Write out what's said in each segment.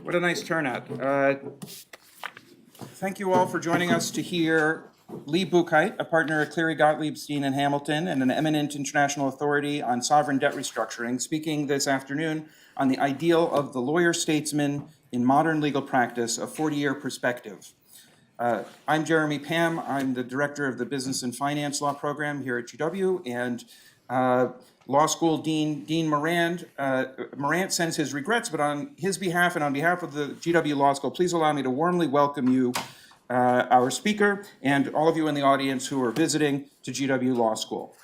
What a nice turnout. Thank you all for joining us to hear Lee Buchheit, a partner at Cleary Gottlieb Steen and Hamilton and an eminent international authority on sovereign debt restructuring, speaking this afternoon on the ideal of the lawyer-statesman in modern legal practice, a 40-year perspective. I'm Jeremy Pam. I'm the director of the Business and Finance Law program here at GW, and Law School Dean Morant sends his regrets, but on his behalf and on behalf of the GW Law School, please allow me to warmly welcome you, our speaker, and all of you in the audience who are visiting to GW Law School.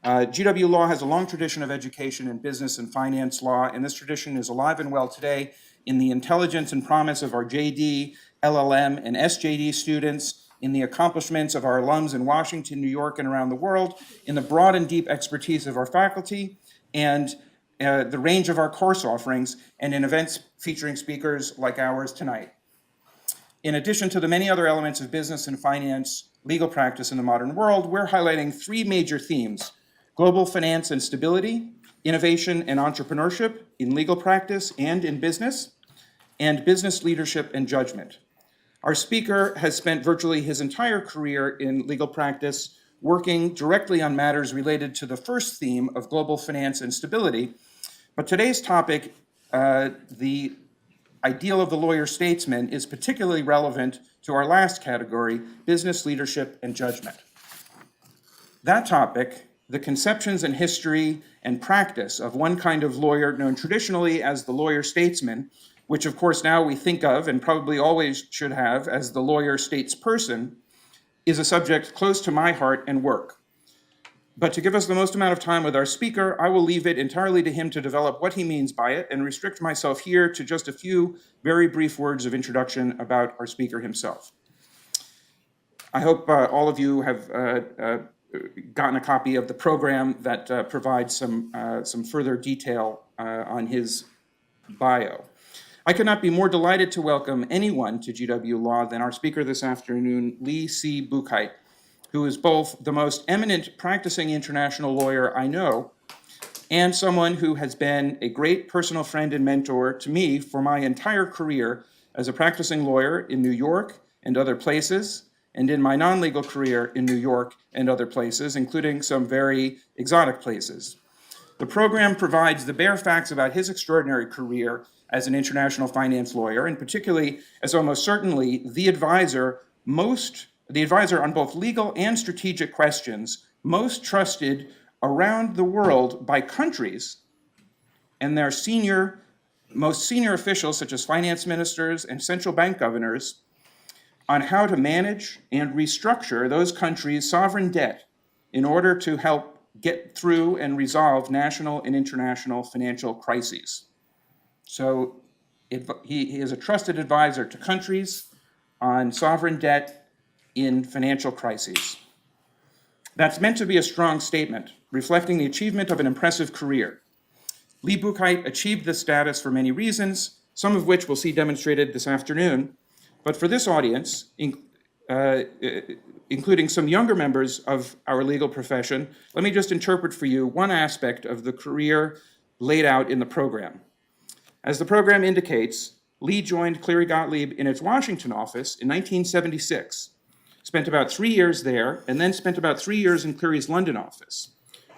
GW Law has a long tradition of education in business and finance law, and this tradition is alive and well today in the intelligence and promise of our JD, LLM, and SJD students, in the accomplishments of our alums in Washington, New York, and around the world, in the broad and deep expertise of our faculty, and the range of our course offerings, and in events featuring speakers like ours tonight. In addition to the many other elements of business and finance legal practice in the modern world, we're highlighting three major themes: global finance and stability, innovation and entrepreneurship in legal practice and in business, and business leadership and judgment. Our speaker has spent virtually his entire career in legal practice working directly on matters related to the first theme of global finance and stability. But today's topic, the ideal of the lawyer-statesman, is particularly relevant to our last category, business leadership and judgment. That topic, the conceptions and history and practice of one kind of lawyer known traditionally as the lawyer-statesman, which of course now we think of and probably always should have as the lawyer-statesperson, is a subject close to my heart and work. But to give us the most amount of time with our speaker, I will leave it entirely to him to develop what he means by it and restrict myself here to just a few very brief words of introduction about our speaker himself. I hope all of you have gotten a copy of the program that provides some further detail on his bio. I could not be more delighted to welcome anyone to GW Law than our speaker this afternoon, Lee C. Buchheit, who is both the most eminent practicing international lawyer I know and someone who has been a great personal friend and mentor to me for my entire career as a practicing lawyer in New York and other places, and in my non-legal career in New York and other places, including some very exotic places. The program provides the bare facts about his extraordinary career as an international finance lawyer, and particularly as almost certainly the advisor on both legal and strategic questions most trusted around the world by countries and their most senior officials, such as finance ministers and central bank governors, on how to manage and restructure those countries' sovereign debt in order to help get through and resolve national and international financial crises. So he is a trusted advisor to countries on sovereign debt in financial crises. That's meant to be a strong statement, reflecting the achievement of an impressive career. Lee Buchheit achieved this status for many reasons, some of which we'll see demonstrated this afternoon. But for this audience, including some younger members of our legal profession, let me just interpret for you one aspect of the career laid out in the program. As the program indicates, Lee joined Cleary Gottlieb in its Washington office in 1976, spent about 3 years there, and then spent about 3 years in Cleary's London office.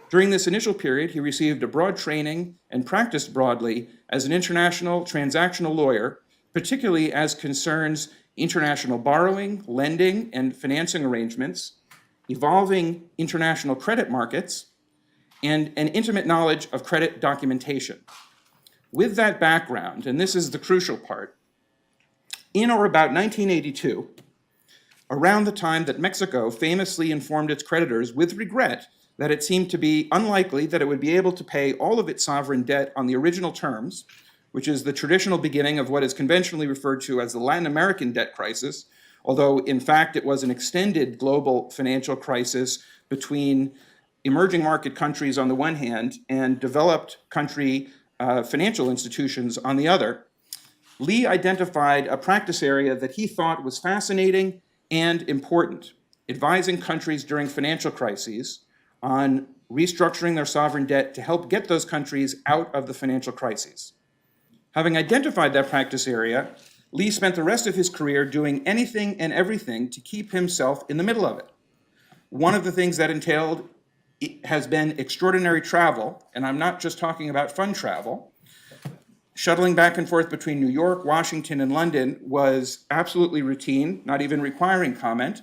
During this initial period, he received a broad training and practiced broadly as an international transactional lawyer, particularly as concerns international borrowing, lending, and financing arrangements, evolving international credit markets, and an intimate knowledge of credit documentation. With that background, and this is the crucial part, in or about 1982, around the time that Mexico famously informed its creditors with regret that it seemed to be unlikely that it would be able to pay all of its sovereign debt on the original terms, which is the traditional beginning of what is conventionally referred to as the Latin American debt crisis, although in fact it was an extended global financial crisis between emerging market countries on the one hand and developed country financial institutions on the other. Lee identified a practice area that he thought was fascinating and important, advising countries during financial crises on restructuring their sovereign debt to help get those countries out of the financial crises. Having identified that practice area, Lee spent the rest of his career doing anything and everything to keep himself in the middle of it. One of the things that entailed has been extraordinary travel, and I'm not just talking about fun travel. Shuttling back and forth between New York, Washington, and London was absolutely routine, not even requiring comment.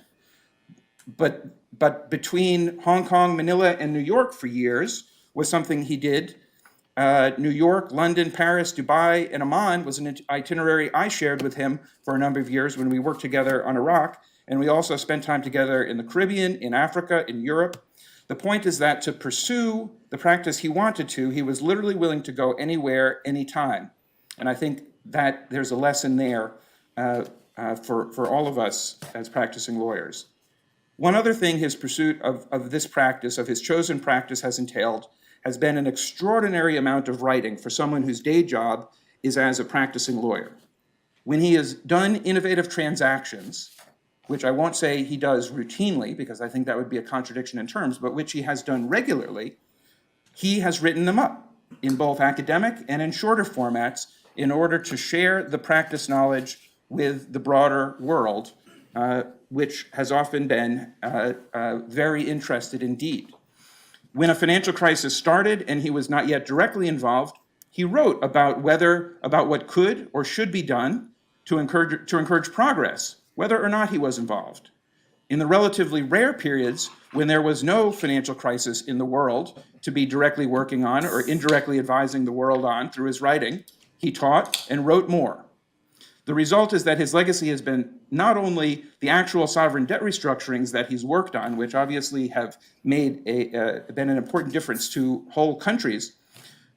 But between Hong Kong, Manila, and New York for years was something he did. New York, London, Paris, Dubai, and Amman was an itinerary I shared with him for a number of years when we worked together on Iraq. And we also spent time together in the Caribbean, in Africa, in Europe. The point is that to pursue the practice he wanted to, he was literally willing to go anywhere, anytime. And I think that there's a lesson there for all of us as practicing lawyers. One other thing his pursuit of this practice, of his chosen practice, has entailed has been an extraordinary amount of writing for someone whose day job is as a practicing lawyer. When he has done innovative transactions, which I won't say he does routinely, because I think that would be a contradiction in terms, but which he has done regularly, he has written them up in both academic and in shorter formats in order to share the practice knowledge with the broader world, which has often been very interested indeed. When a financial crisis started and he was not yet directly involved, he wrote about what could or should be done to encourage progress, whether or not he was involved. In the relatively rare periods when there was no financial crisis in the world to be directly working on or indirectly advising the world on through his writing, he taught and wrote more. The result is that his legacy has been not only the actual sovereign debt restructurings that he's worked on, which obviously have been an important difference to whole countries,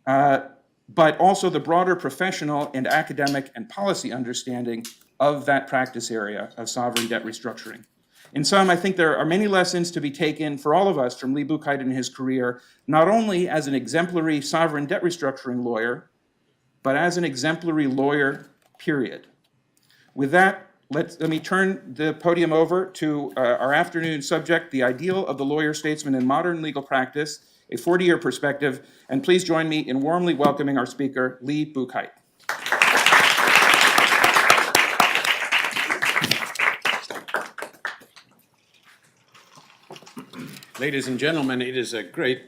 but also the broader professional and academic and policy understanding of that practice area of sovereign debt restructuring. In sum, I think there are many lessons to be taken for all of us from Lee Buchheit in his career, not only as an exemplary sovereign debt restructuring lawyer, but as an exemplary lawyer, period. With that, let me turn the podium over to our afternoon subject, The Ideal of the Lawyer-Statesman in Modern Legal Practice, a 40-year perspective, and please join me in warmly welcoming our speaker, Lee Buchheit. Ladies and gentlemen, it is a great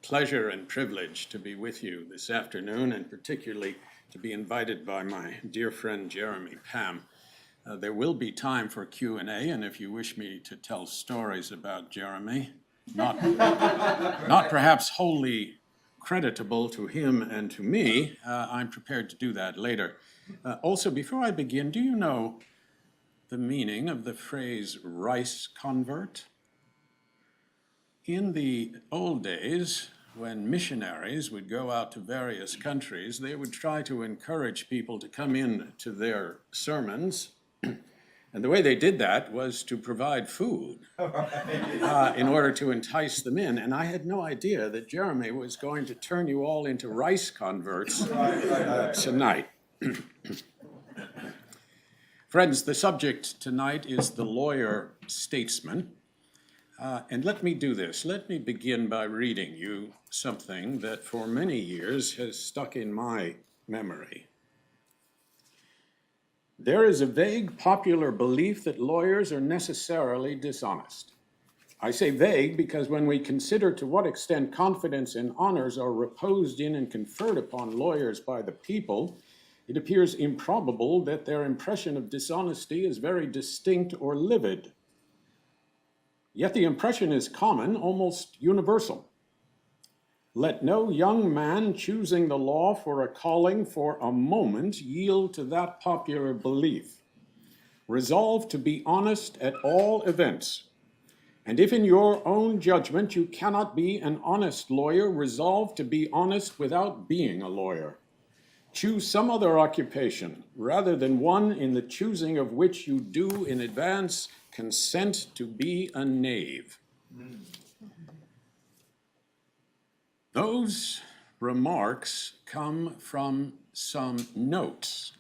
pleasure and privilege to be with you this afternoon, and particularly to be invited by my dear friend Jeremy Pam. There will be time for Q&A, and if you wish me to tell stories about Jeremy, not perhaps wholly creditable to him and to me, I'm prepared to do that later. Also, before I begin, do you know the meaning of the phrase rice convert? In the old days, when missionaries would go out to various countries, they would try to encourage people to come in to their sermons. And the way they did that was to provide food in order to entice them in. And I had no idea that Jeremy was going to turn you all into rice converts tonight. Friends, the subject tonight is the lawyer-statesman. And let me do this. Let me begin by reading you something that for many years has stuck in my memory. There is a vague popular belief that lawyers are necessarily dishonest. I say vague because when we consider to what extent confidence and honors are reposed in and conferred upon lawyers by the people, it appears improbable that their impression of dishonesty is very distinct or livid. Yet the impression is common, almost universal. Let no young man choosing the law for a calling for a moment yield to that popular belief. Resolve to be honest at all events. And if in your own judgment you cannot be an honest lawyer, resolve to be honest without being a lawyer. Choose some other occupation, rather than one in the choosing of which you do in advance consent to be a knave. Those remarks come from some notes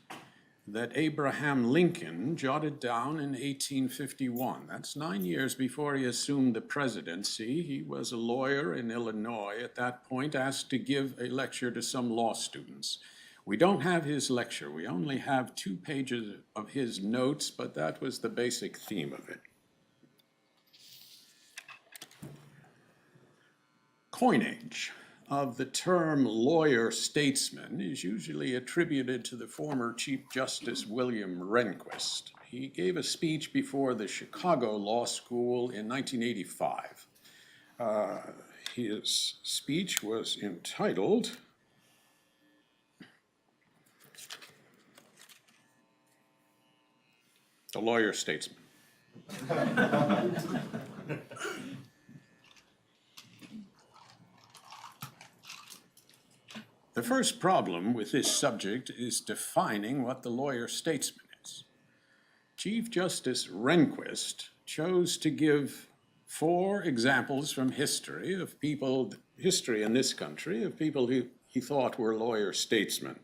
that Abraham Lincoln jotted down in 1851. That's 9 years before he assumed the presidency. He was a lawyer in Illinois at that point, asked to give a lecture to some law students. We don't have his lecture. We only have 2 pages of his notes, but that was the basic theme of it. Coinage of the term lawyer-statesman is usually attributed to the former Chief Justice William Rehnquist. He gave a speech before the Chicago Law School in 1985. His speech was entitled The Lawyer-Statesman. The first problem with this subject is defining what the lawyer-statesman is. Chief Justice Rehnquist chose to give 4 examples from history in this country, of people who he thought were lawyer-statesmen.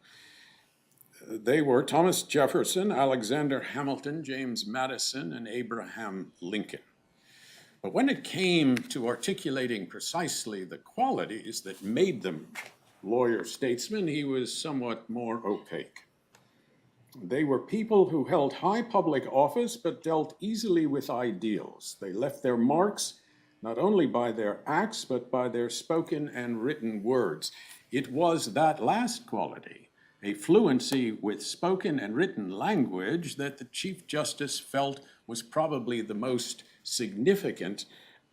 They were Thomas Jefferson, Alexander Hamilton, James Madison, and Abraham Lincoln. But when it came to articulating precisely the qualities that made them lawyer-statesmen, he was somewhat more opaque. They were people who held high public office but dealt easily with ideals. They left their marks not only by their acts but by their spoken and written words. It was that last quality, a fluency with spoken and written language, that the Chief Justice felt was probably the most significant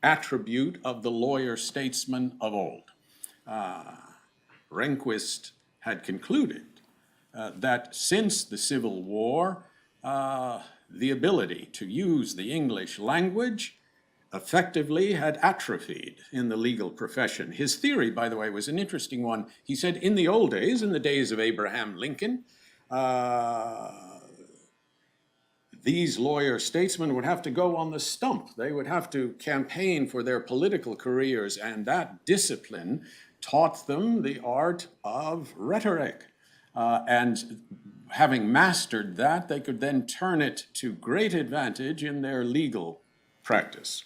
attribute of the lawyer-statesman of old. Rehnquist had concluded that since the Civil War, the ability to use the English language effectively had atrophied in the legal profession. His theory, by the way, was an interesting one. He said in the old days, in the days of Abraham Lincoln, these lawyer-statesmen would have to go on the stump. They would have to campaign for their political careers, and that discipline taught them the art of rhetoric. And having mastered that, they could then turn it to great advantage in their legal practice.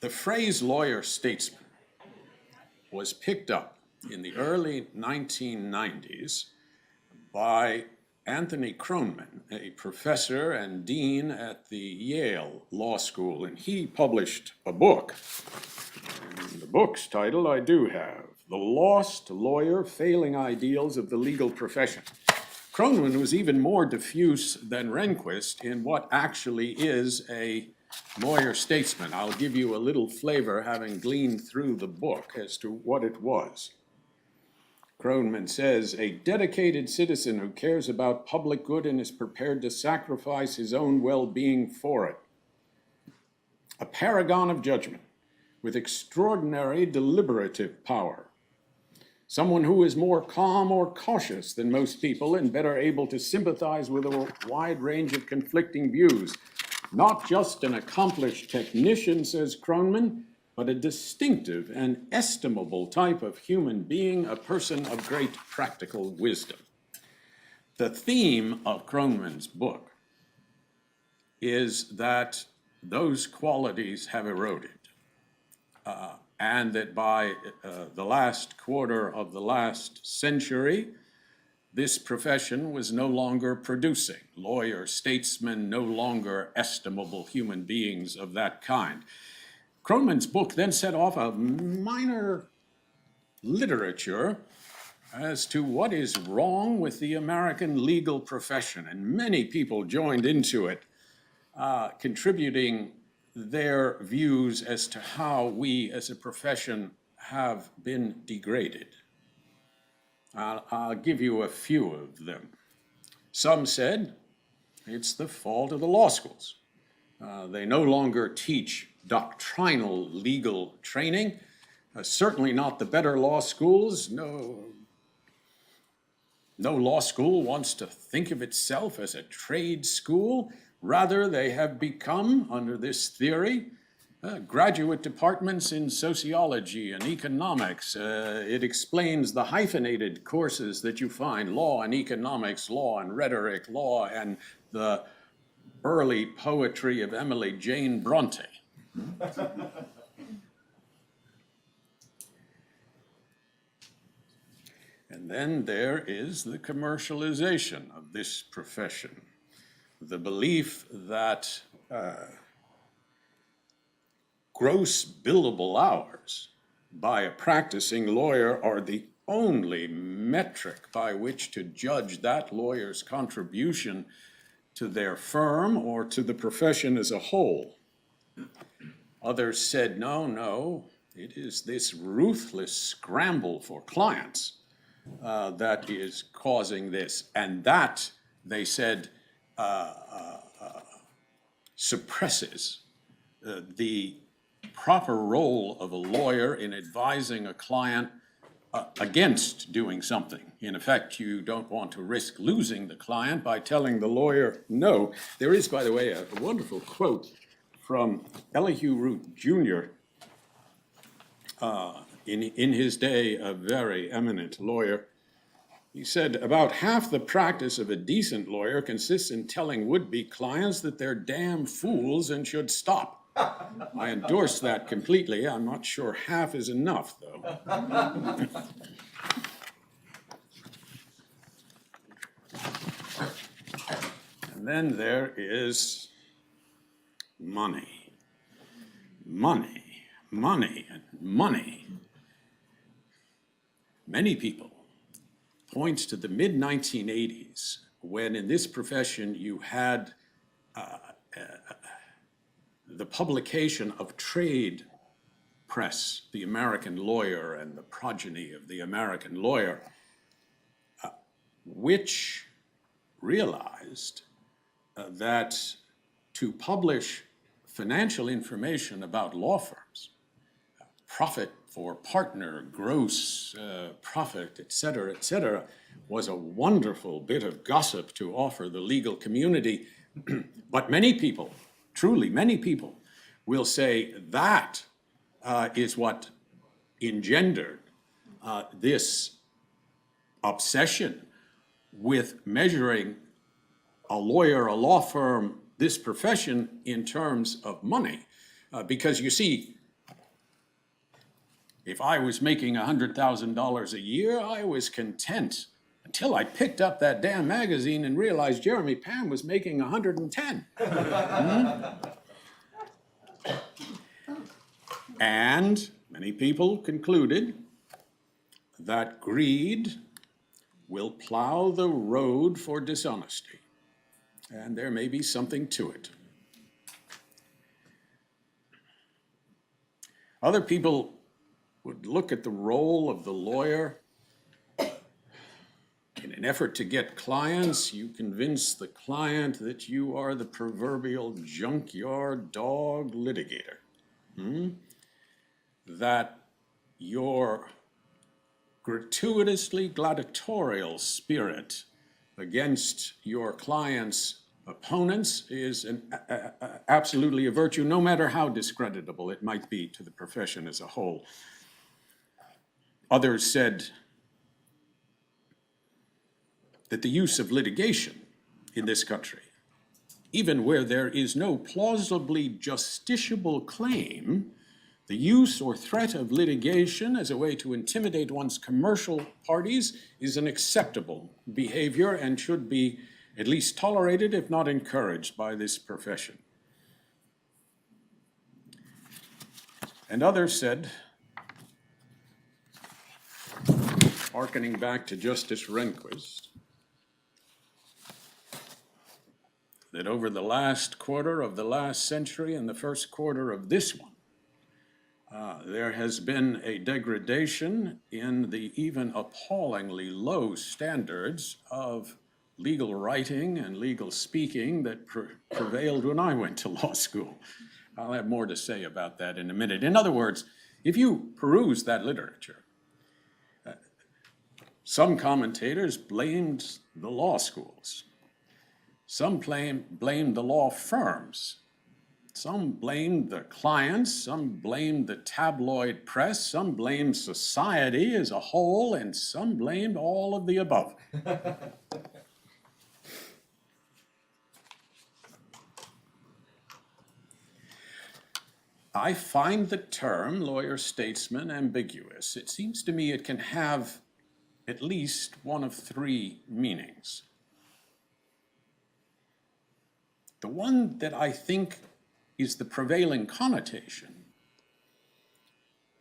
The phrase lawyer-statesman was picked up in the early 1990s by Anthony Kroneman, a professor and dean at the Yale Law School, and he published a book. And the book's title I do have, The Lost Lawyer Failing Ideals of the Legal Profession. Kroneman was even more diffuse than Rehnquist in what actually is a lawyer-statesman. I'll give you a little flavor, having gleaned through the book, as to what it was. Kroneman says, a dedicated citizen who cares about public good and is prepared to sacrifice his own well-being for it. A paragon of judgment with extraordinary deliberative power. Someone who is more calm or cautious than most people and better able to sympathize with a wide range of conflicting views. Not just an accomplished technician, says Kroneman, but a distinctive and estimable type of human being, a person of great practical wisdom. The theme of Kroneman's book is that those qualities have eroded, and that by the last quarter of the last century, this profession was no longer producing lawyer-statesmen, no longer estimable human beings of that kind. Kroneman's book then set off a minor literature as to what is wrong with the American legal profession, and many people joined into it, contributing their views as to how we as a profession have been degraded. I'll give you a few of them. Some said it's the fault of the law schools. They no longer teach doctrinal legal training, certainly not the better law schools. No law school wants to think of itself as a trade school. Rather, they have become, under this theory, graduate departments in sociology and economics. It explains the hyphenated courses that you find, law and economics, law and rhetoric, law and the early poetry of Emily Jane Bronte. And then there is the commercialization of this profession. The belief that gross billable hours by a practicing lawyer are the only metric by which to judge that lawyer's contribution to their firm or to the profession as a whole. Others said, no, it is this ruthless scramble for clients that is causing this. And that, they said, suppresses the proper role of a lawyer in advising a client against doing something. In effect, you don't want to risk losing the client by telling the lawyer no. There is, by the way, a wonderful quote from Elihu Root Jr., in his day a very eminent lawyer. He said, about half the practice of a decent lawyer consists in telling would-be clients that they're damn fools and should stop. I endorse that completely. I'm not sure half is enough, though. And then there is money. Money, money, and money. Many people point to the mid-1980s when in this profession you had the publication of trade press, the American Lawyer and the progeny of the American Lawyer, which realized that to publish financial information about law firms, profit for partner, gross profit, et cetera, was a wonderful bit of gossip to offer the legal community. But many people, truly many people, will say that is what engendered this obsession with measuring a lawyer, a law firm, this profession in terms of money. Because you see, if I was making $100,000 a year, I was content until I picked up that damn magazine and realized Jeremy Pam was making 110. And many people concluded that greed will plow the road for dishonesty. And there may be something to it. Other people would look at the role of the lawyer. In an effort to get clients, you convince the client that you are the proverbial junkyard dog litigator. That your gratuitously gladiatorial spirit against your client's opponents is absolutely a virtue, no matter how discreditable it might be to the profession as a whole. Others said that the use of litigation in this country, even where there is no plausibly justiciable claim, the use or threat of litigation as a way to intimidate one's commercial parties is an acceptable behavior and should be at least tolerated, if not encouraged, by this profession. And others said, hearkening back to Justice Rehnquist, that over the last quarter of the last century and the first quarter of this one, there has been a degradation in the even appallingly low standards of legal writing and legal speaking that prevailed when I went to law school. I'll have more to say about that in a minute. In other words, if you peruse that literature, some commentators blamed the law schools. Some blamed the law firms. Some blamed the clients, some blamed the tabloid press, some blamed society as a whole, and some blamed all of the above. I find the term lawyer-statesman ambiguous. It seems to me it can have at least one of three meanings. The one that I think is the prevailing connotation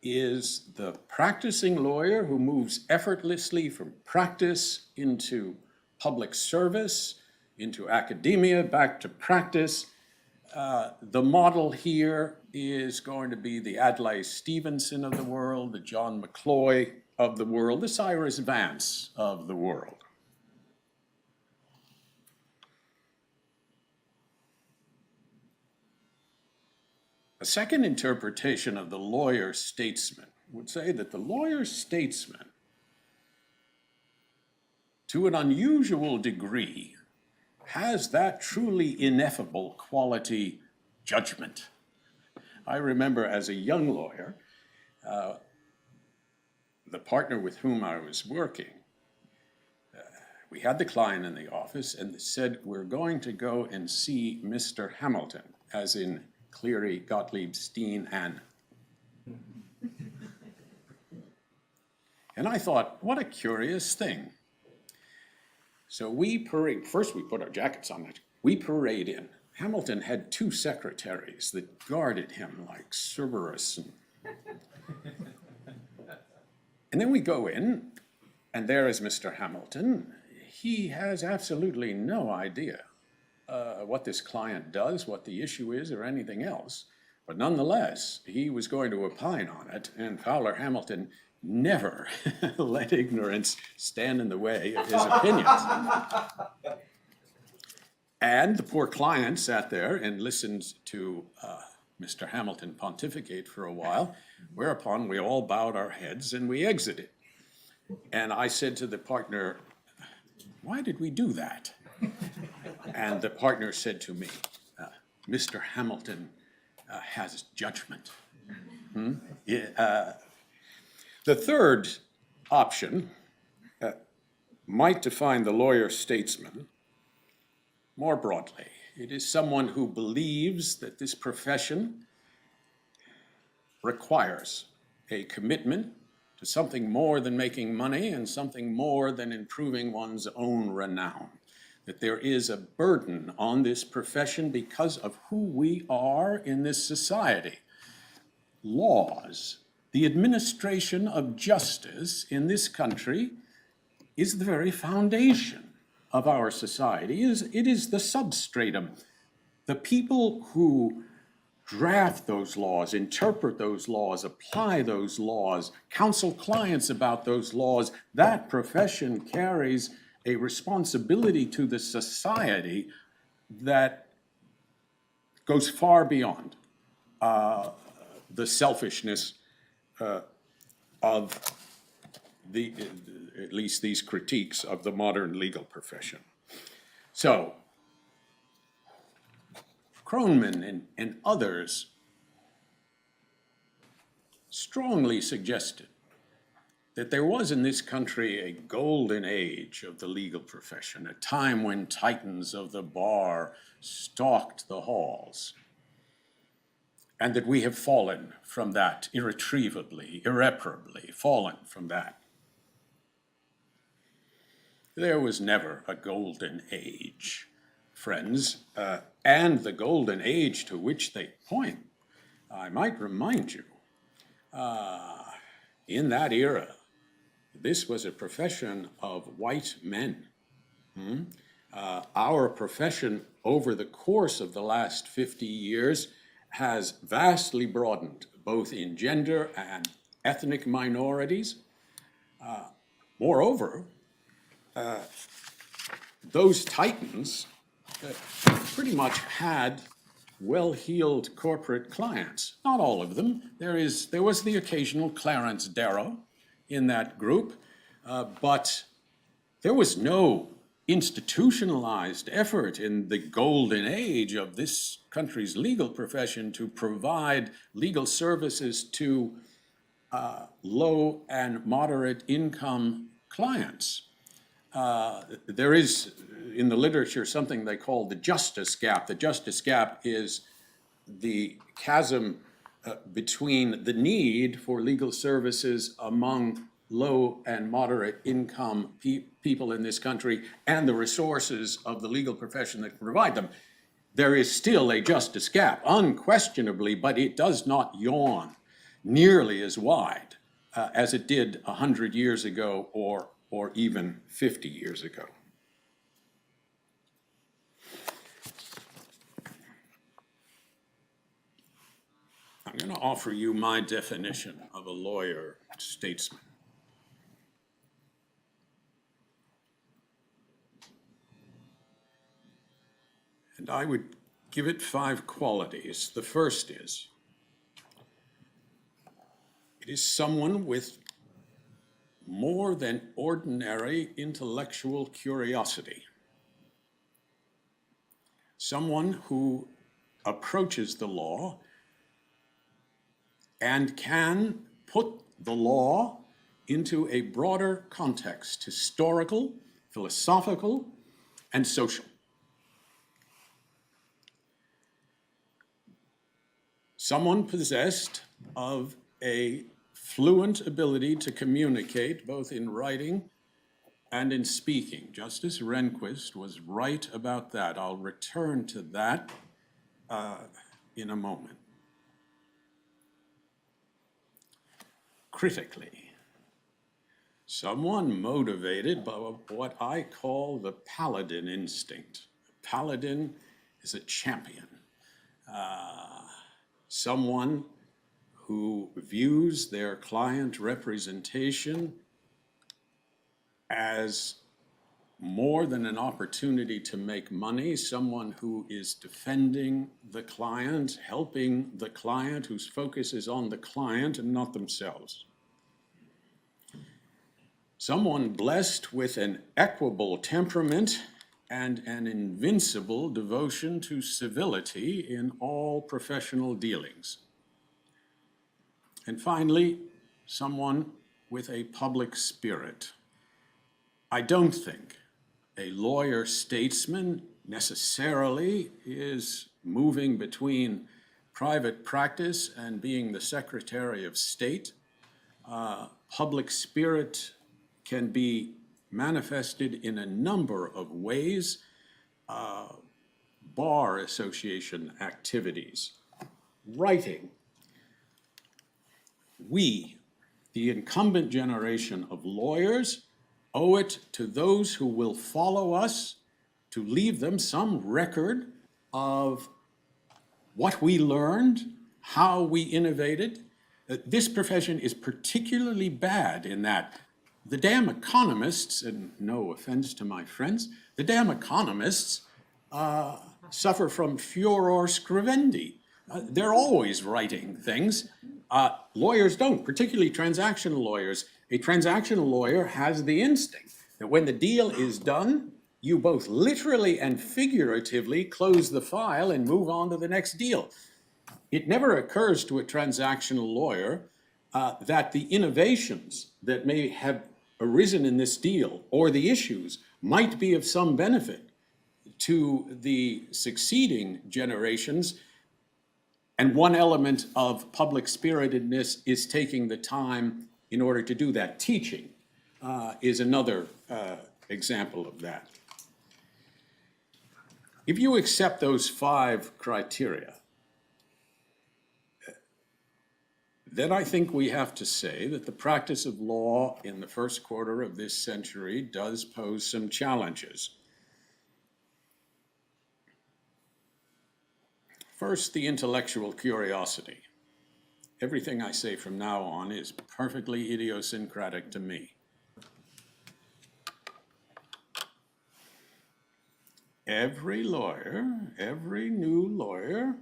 is the practicing lawyer who moves effortlessly from practice into public service, into academia, back to practice. The model here is going to be the Adlai Stevenson of the world, the John McCloy of the world, the Cyrus Vance of the world. A second interpretation of the lawyer-statesman would say that the lawyer-statesman, to an unusual degree, has that truly ineffable quality, judgment. I remember as a young lawyer, the partner with whom I was working, we had the client in the office and said, we're going to go and see Mr. Hamilton, as in Cleary, Gottlieb, Steen, and. And I thought, what a curious thing. So we parade, first we put our jackets on, we parade in. Hamilton had two secretaries that guarded him like Cerberus. And then we go in, and there is Mr. Hamilton. He has absolutely no idea what this client does, what the issue is, or anything else. But nonetheless, he was going to opine on it, and Fowler Hamilton never let ignorance stand in the way of his opinions. And the poor client sat there and listened to Mr. Hamilton pontificate for a while, whereupon we all bowed our heads and we exited. And I said to the partner, why did we do that? And the partner said to me, Mr. Hamilton has judgment. The third option might define the lawyer-statesman more broadly. It is someone who believes that this profession requires a commitment to something more than making money and something more than improving one's own renown. That there is a burden on this profession because of who we are in this society. Laws, the administration of justice in this country is the very foundation of our society. It is the substratum. The people who draft those laws, interpret those laws, apply those laws, counsel clients about those laws, that profession carries a responsibility to the society that goes far beyond the selfishness of at least these critiques of the modern legal profession. So, Kroneman and others strongly suggested that there was in this country a golden age of the legal profession, a time when titans of the bar stalked the halls, and that we have fallen from that irretrievably, irreparably fallen from that. There was never a golden age, friends, and the golden age to which they point, I might remind you, in that era, this was a profession of white men. Our profession over the course of the last 50 years has vastly broadened, both in gender and ethnic minorities. Moreover, those titans pretty much had well-heeled corporate clients. Not all of them. There was the occasional Clarence Darrow in that group, but there was no institutionalized effort in the golden age of this country's legal profession to provide legal services to low and moderate income clients. There is in the literature something they call the justice gap. The justice gap is the chasm between the need for legal services among low and moderate income people in this country and the resources of the legal profession that can provide them. There is still a justice gap, unquestionably, but it does not yawn nearly as wide as it did 100 years ago or even 50 years ago. I'm going to offer you my definition of a lawyer-statesman. And I would give it 5 qualities. The first is, it is someone with more than ordinary intellectual curiosity. Someone who approaches the law and can put the law into a broader context, historical, philosophical, and social. Someone possessed of a fluent ability to communicate both in writing and in speaking. Justice Rehnquist was right about that. I'll return to that in a moment. Critically, someone motivated by what I call the Paladin Instinct. A paladin is a champion. Someone who views their client representation as more than an opportunity to make money, someone who is defending the client, helping the client, whose focus is on the client and not themselves. Someone blessed with an equable temperament and an invincible devotion to civility in all professional dealings. And finally, someone with a public spirit. I don't think a lawyer-statesman necessarily is moving between private practice and being the Secretary of State. Public spirit can be manifested in a number of ways. Bar association activities, writing. We, the incumbent generation of lawyers, owe it to those who will follow us to leave them some record of what we learned, how we innovated. This profession is particularly bad in that the damn economists, and no offense to my friends, the damn economists suffer from furor scrivendi. They're always writing things. Lawyers don't, particularly transactional lawyers. A transactional lawyer has the instinct that when the deal is done, you both literally and figuratively close the file and move on to the next deal. It never occurs to a transactional lawyer that the innovations that may have arisen in this deal or the issues might be of some benefit to the succeeding generations. And one element of public spiritedness is taking the time in order to do that. Teaching is another example of that. If you accept those 5 criteria, then I think we have to say that the practice of law in the first quarter of this century does pose some challenges. First, the intellectual curiosity. Everything I say from now on is perfectly idiosyncratic to me. Every lawyer, every new lawyer,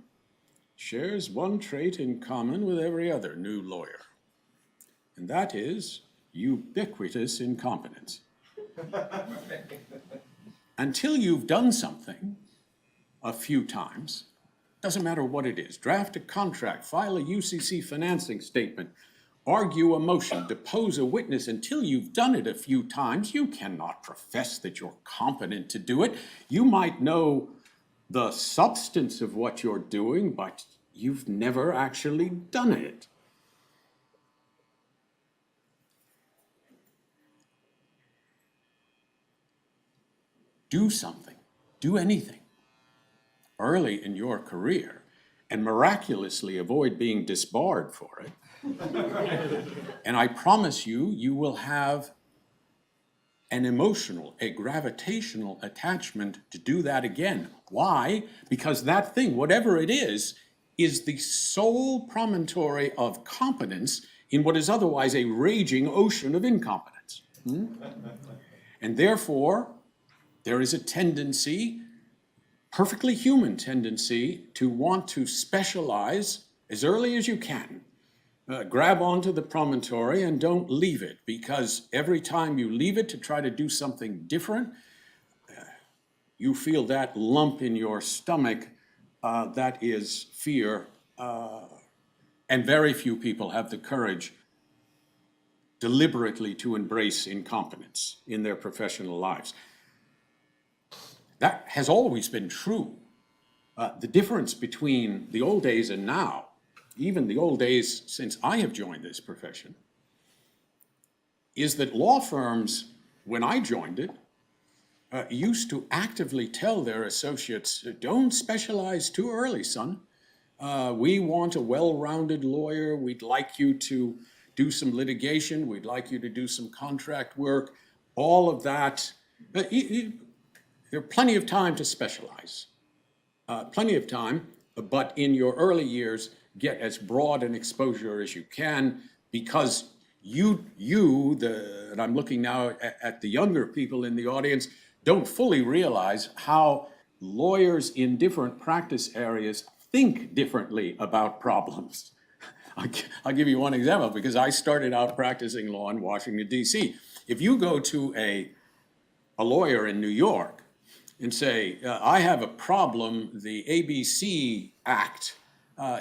shares one trait in common with every other new lawyer, and that is ubiquitous incompetence. Until you've done something a few times, doesn't matter what it is, draft a contract, file a UCC financing statement, argue a motion, depose a witness, until you've done it a few times, you cannot profess that you're competent to do it. You might know the substance of what you're doing, but you've never actually done it. Do something, do anything early in your career and miraculously avoid being disbarred for it. And I promise you, you will have an emotional, a gravitational attachment to do that again. Why? Because that thing, whatever it is the sole promontory of competence in what is otherwise a raging ocean of incompetence. And therefore, there is a tendency, perfectly human tendency, to want to specialize as early as you can. Grab onto the promontory and don't leave it, because every time you leave it to try to do something different, you feel that lump in your stomach that is fear, and very few people have the courage deliberately to embrace incompetence in their professional lives. That has always been true. The difference between the old days and now, even the old days since I have joined this profession, is that law firms, when I joined it, used to actively tell their associates, don't specialize too early, son. We want a well-rounded lawyer. We'd like you to do some litigation. We'd like you to do some contract work. All of that. There's plenty of time to specialize. Plenty of time, but in your early years, get as broad an exposure as you can, because and I'm looking now at the younger people in the audience, don't fully realize how lawyers in different practice areas think differently about problems. I'll give you one example, because I started out practicing law in Washington, D.C. If you go to a lawyer in New York and say, I have a problem, the ABC Act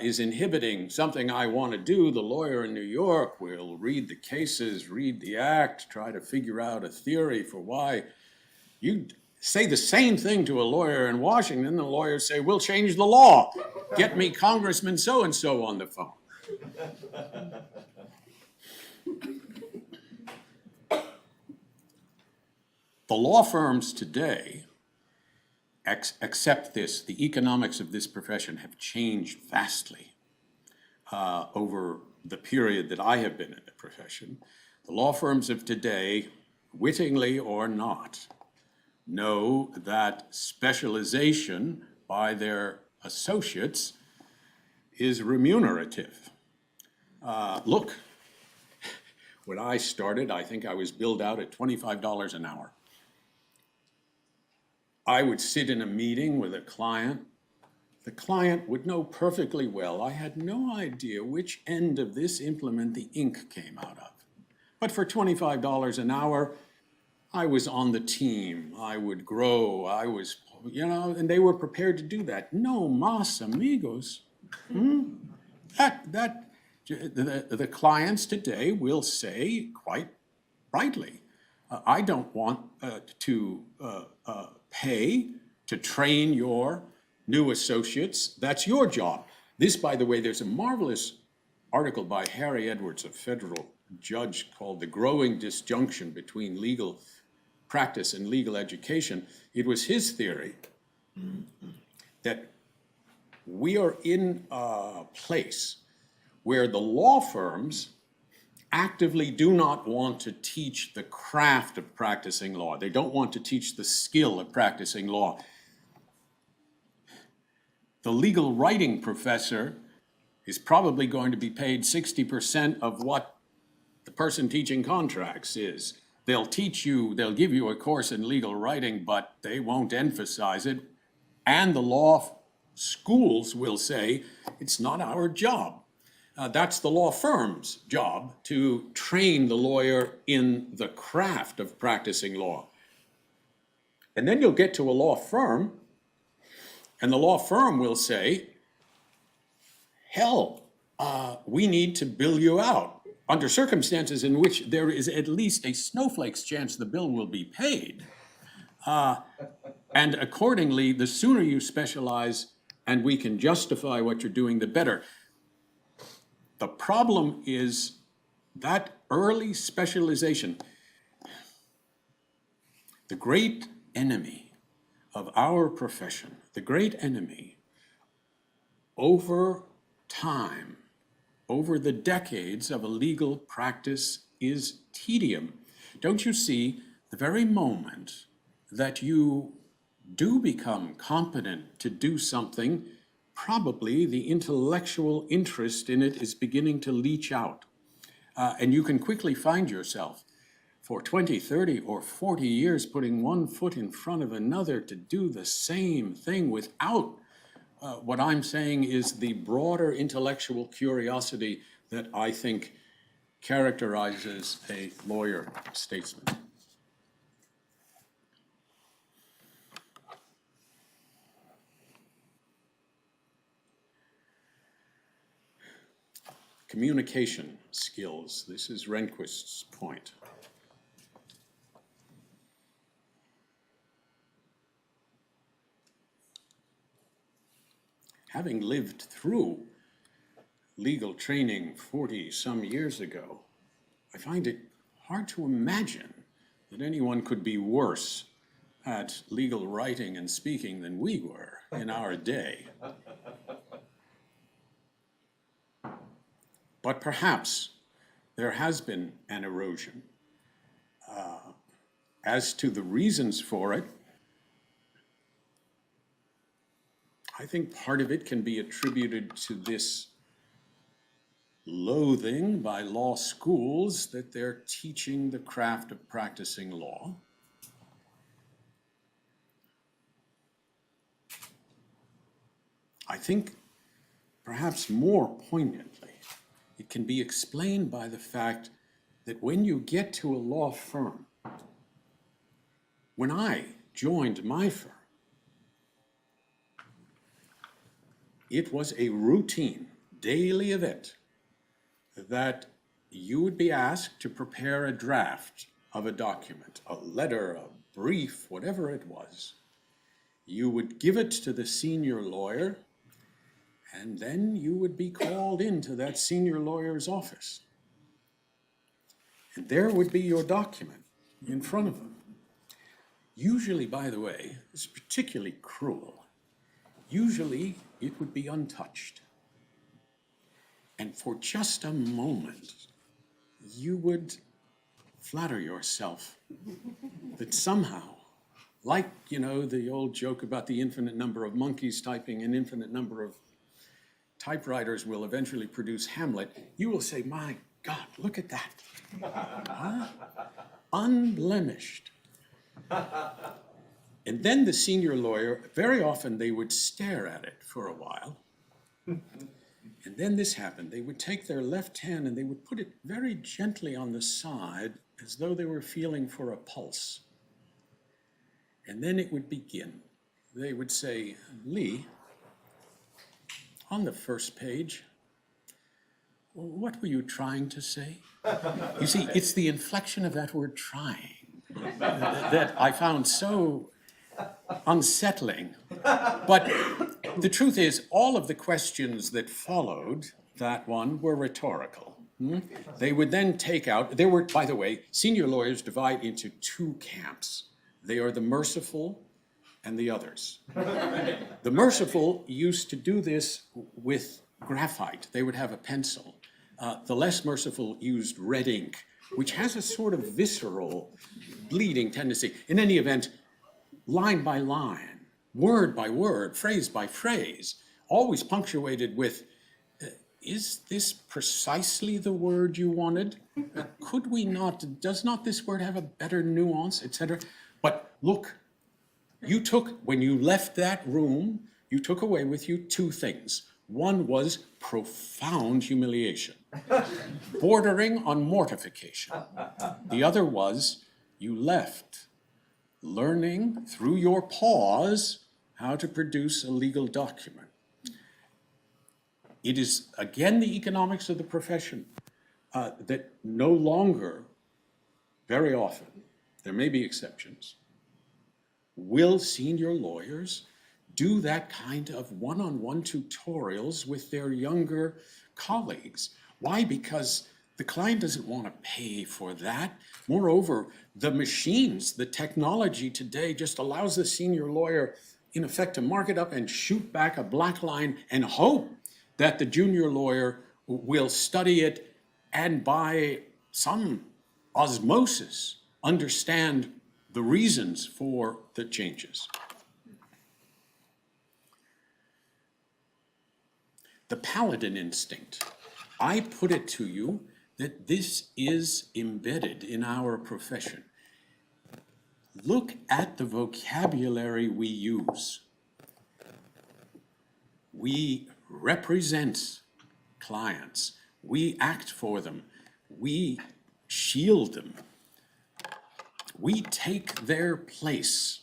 is inhibiting something I want to do, the lawyer in New York will read the cases, read the act, try to figure out a theory for why. You say the same thing to a lawyer in Washington, the lawyers say, we'll change the law. Get me Congressman so-and-so on the phone. The law firms today accept this. The economics of this profession have changed vastly over the period that I have been in the profession. The law firms of today, wittingly or not, know that specialization by their associates is remunerative. Look, when I started, I think I was billed out at $25 an hour. I would sit in a meeting with a client. The client would know perfectly well I had no idea which end of this implement the ink came out of. But for $25 an hour, I was on the team. I would grow. I was, and they were prepared to do that. No mas amigos. The clients today will say quite rightly, I don't want to pay to train your new associates. That's your job. This, by the way, there's a marvelous article by Harry Edwards, a federal judge, called The Growing Disjunction Between Legal Practice and Legal Education. It was his theory that we are in a place where the law firms actively do not want to teach the craft of practicing law. They don't want to teach the skill of practicing law. The legal writing professor is probably going to be paid 60% of what the person teaching contracts is. They'll give you a course in legal writing, but they won't emphasize it. And the law schools will say, it's not our job. That's the law firm's job, to train the lawyer in the craft of practicing law. And then you'll get to a law firm, and the law firm will say, hell, we need to bill you out under circumstances in which there is at least a snowflake's chance the bill will be paid. And accordingly, the sooner you specialize and we can justify what you're doing, the better. The problem is that early specialization. The great enemy of our profession, the great enemy over time, over the decades of a legal practice, is tedium. Don't you see, the very moment that you do become competent to do something, probably the intellectual interest in it is beginning to leach out. And you can quickly find yourself for 20, 30, or 40 years putting one foot in front of another to do the same thing without what I'm saying is the broader intellectual curiosity that I think characterizes a lawyer-statesman. Communication skills. This is Rehnquist's point. Having lived through legal training 40-some years ago, I find it hard to imagine that anyone could be worse at legal writing and speaking than we were in our day. But perhaps there has been an erosion. As to the reasons for it, I think part of it can be attributed to this loathing by law schools that they're teaching the craft of practicing law. I think perhaps more poignantly, it can be explained by the fact that when you get to a law firm, when I joined my firm, it was a routine, daily event that you would be asked to prepare a draft of a document, a letter, a brief, whatever it was. You would give it to the senior lawyer, and then you would be called into that senior lawyer's office. And there would be your document in front of him. Usually, by the way, it's particularly cruel. Usually, it would be untouched. And for just a moment, you would flatter yourself that somehow, like, you know, the old joke about the infinite number of monkeys typing an infinite number of typewriters will eventually produce Hamlet, you will say, my God, look at that. Huh? Unblemished. And then the senior lawyer, very often they would stare at it for a while. And then this happened. They would take their left hand and they would put it very gently on the side as though they were feeling for a pulse. And then it would begin. They would say, Lee, on the first page, what were you trying to say? You see, it's the inflection of that word trying that I found so unsettling. But the truth is, all of the questions that followed that one were rhetorical. They would then take out, there were, by the way, senior lawyers divide into two camps. They are the merciful and the others. The merciful used to do this with graphite. They would have a pencil. The less merciful used red ink, which has a sort of visceral bleeding tendency. In any event, line by line, word by word, phrase by phrase, always punctuated with, is this precisely the word you wanted? Could we not, does not this word have a better nuance, etc.? But look, you took, when you left that room, you took away with you two things. One was profound humiliation, bordering on mortification. The other was you left learning through your pause how to produce a legal document. It is, again, the economics of the profession that no longer, very often, there may be exceptions, will senior lawyers do that kind of one-on-one tutorials with their younger colleagues. Why? Because the client doesn't want to pay for that. Moreover, the machines, the technology today just allows the senior lawyer, in effect, to mark it up and shoot back a black line and hope that the junior lawyer will study it and by some osmosis understand the reasons for the changes. The Paladin Instinct. I put it to you that this is embedded in our profession. Look at the vocabulary we use. We represent clients. We act for them. We shield them. We take their place.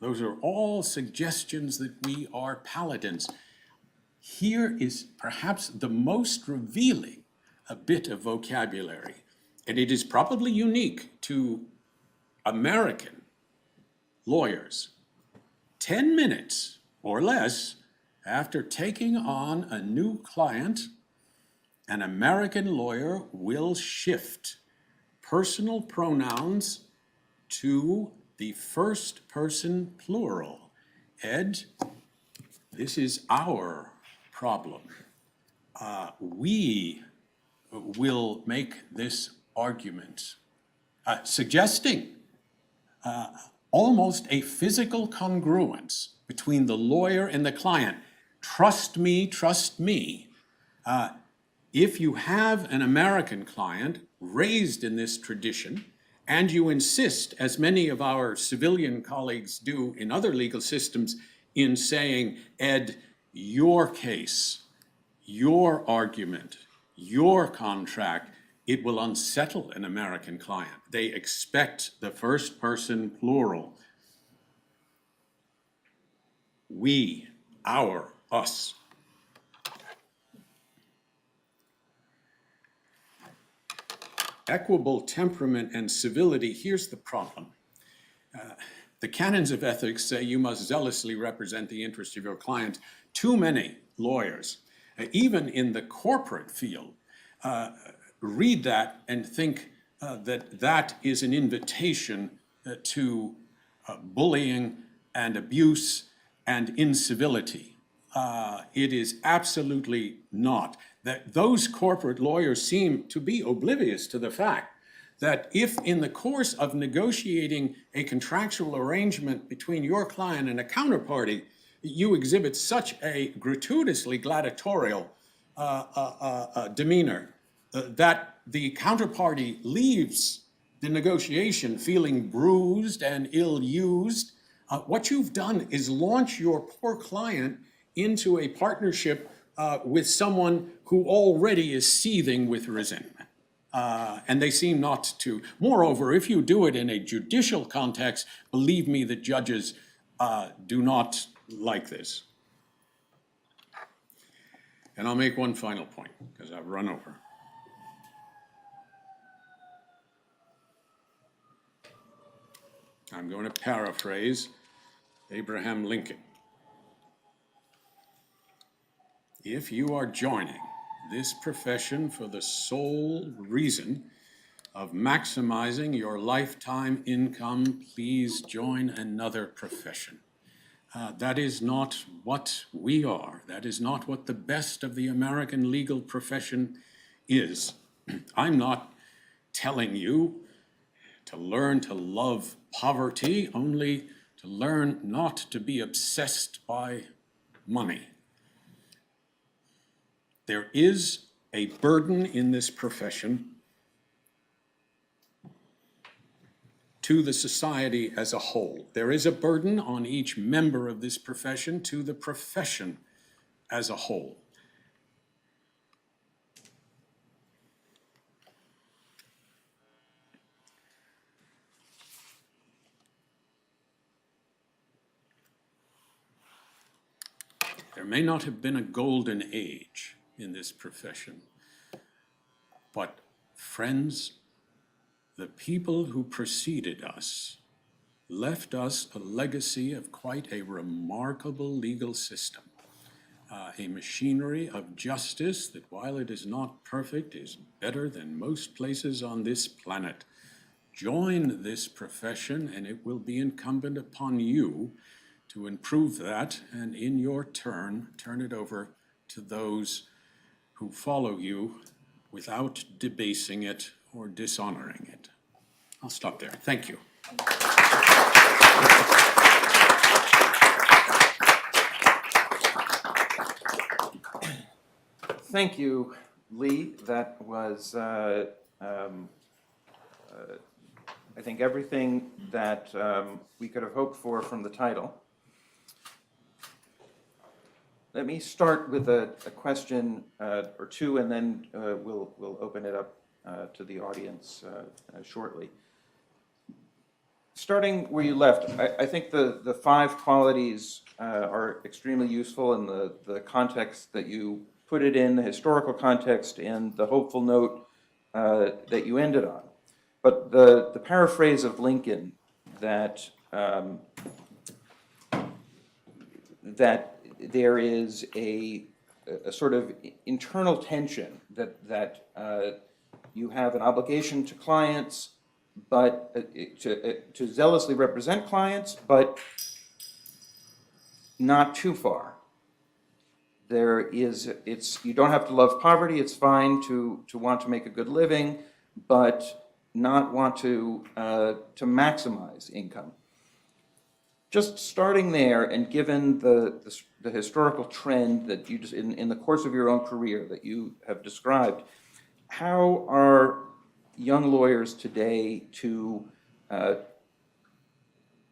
Those are all suggestions that we are paladins. Here is perhaps the most revealing a bit of vocabulary, and it is probably unique to American lawyers. 10 minutes or less after taking on a new client, an American lawyer will shift personal pronouns to the first person plural. Ed, this is our problem. We will make this argument, suggesting almost a physical congruence between the lawyer and the client. Trust me, trust me. If you have an American client raised in this tradition, and you insist, as many of our civilian colleagues do in other legal systems, in saying, Ed, your case, your argument, your contract, it will unsettle an American client. They expect the first person plural. We, our, us. Equable temperament and civility, here's the problem. The canons of ethics say you must zealously represent the interests of your client. Too many lawyers, even in the corporate field, read that and think that that is an invitation to bullying and abuse and incivility. It is absolutely not. That those corporate lawyers seem to be oblivious to the fact that if in the course of negotiating a contractual arrangement between your client and a counterparty, you exhibit such a gratuitously gladiatorial demeanor that the counterparty leaves the negotiation feeling bruised and ill-used, what you've done is launch your poor client into a partnership with someone who already is seething with resentment. And they seem not to. Moreover, if you do it in a judicial context, believe me, the judges do not like this. And I'll make one final point, because I've run over. I'm going to paraphrase Abraham Lincoln. If you are joining this profession for the sole reason of maximizing your lifetime income, please join another profession. That is not what we are. That is not what the best of the American legal profession is. I'm not telling you to learn to love poverty, only to learn not to be obsessed by money. There is a burden in this profession to the society as a whole. There is a burden on each member of this profession to the profession as a whole. There may not have been a golden age in this profession, but friends, the people who preceded us left us a legacy of quite a remarkable legal system. A machinery of justice that, while it is not perfect, is better than most places on this planet. Join this profession, and it will be incumbent upon you to improve that, and in your turn, turn it over to those who follow you without debasing it or dishonoring it. I'll stop there. Thank you. Thank you, Lee. That was, I think, everything that we could have hoped for from the title. Let me start with a question or two, and then we'll open it up to the audience shortly. Starting where you left, I think the 5 qualities are extremely useful in the context that you put it in, the historical context, and the hopeful note that you ended on. But the paraphrase of Lincoln that that there is a sort of internal tension that you have an obligation to clients, but to zealously represent clients, but not too far. You don't have to love poverty. It's fine to want to make a good living, but not want to maximize income. Just starting there, and given the historical trend that you just in the course of your own career that you have described, how are young lawyers today to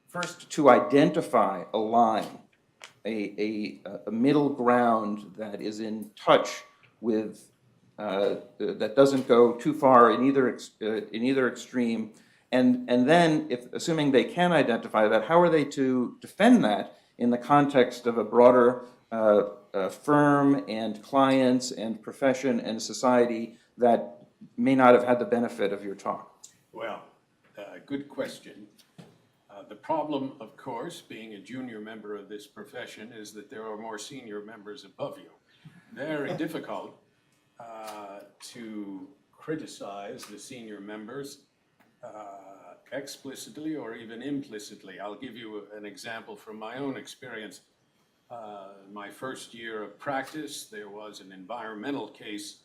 first to identify a line, a middle ground that is in touch with that doesn't go too far in either extreme, and then, assuming they can identify that, how are they to defend that in the context of a broader firm and clients and profession and society that may not have had the benefit of your talk? Well, good question. The problem, of course, being a junior member of this profession, is that there are more senior members above you. Very difficult to criticize the senior members explicitly or even implicitly. I'll give you an example from my own experience. My first year of practice, there was an environmental case.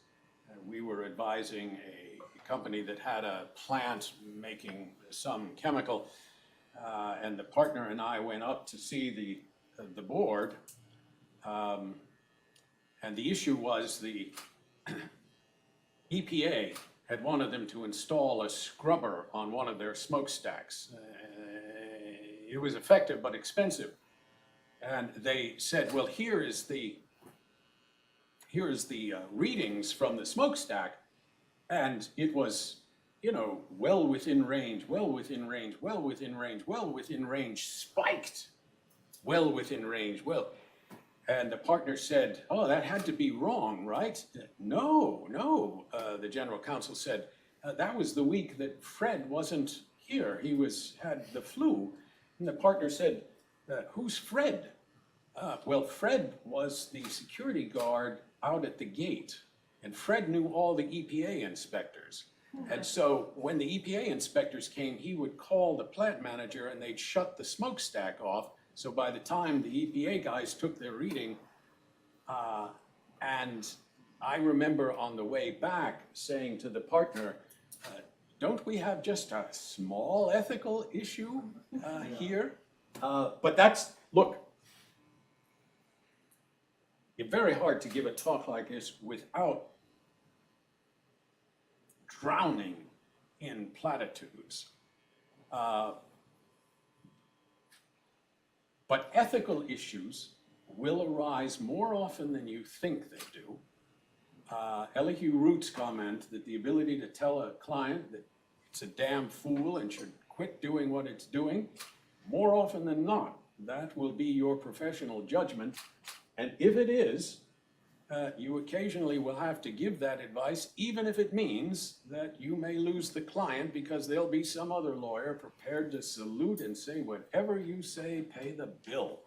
We were advising a company that had a plant making some chemical, and the partner and I went up to see the board, and the issue was the EPA had wanted them to install a scrubber on one of their smokestacks. It was effective but expensive. And they said, well, here is the readings from the smokestack, and it was, well within range, well within range, well within range, well within range, spiked, well within range, well. And the partner said, oh, that had to be wrong, right? No, the general counsel said, that was the week that Fred wasn't here. He had the flu. And the partner said, who's Fred? Well, Fred was the security guard out at the gate. And Fred knew all the EPA inspectors. And so when the EPA inspectors came, he would call the plant manager and they'd shut the smokestack off. So by the time the EPA guys took their reading, and I remember on the way back saying to the partner, don't we have just a small ethical issue here? But look, it's very hard to give a talk like this without drowning in platitudes. But ethical issues will arise more often than you think they do. Elihu Root's comment that the ability to tell a client that it's a damn fool and should quit doing what it's doing, more often than not, that will be your professional judgment. And if it is, you occasionally will have to give that advice, even if it means that you may lose the client because there'll be some other lawyer prepared to salute and say, whatever you say, pay the bill,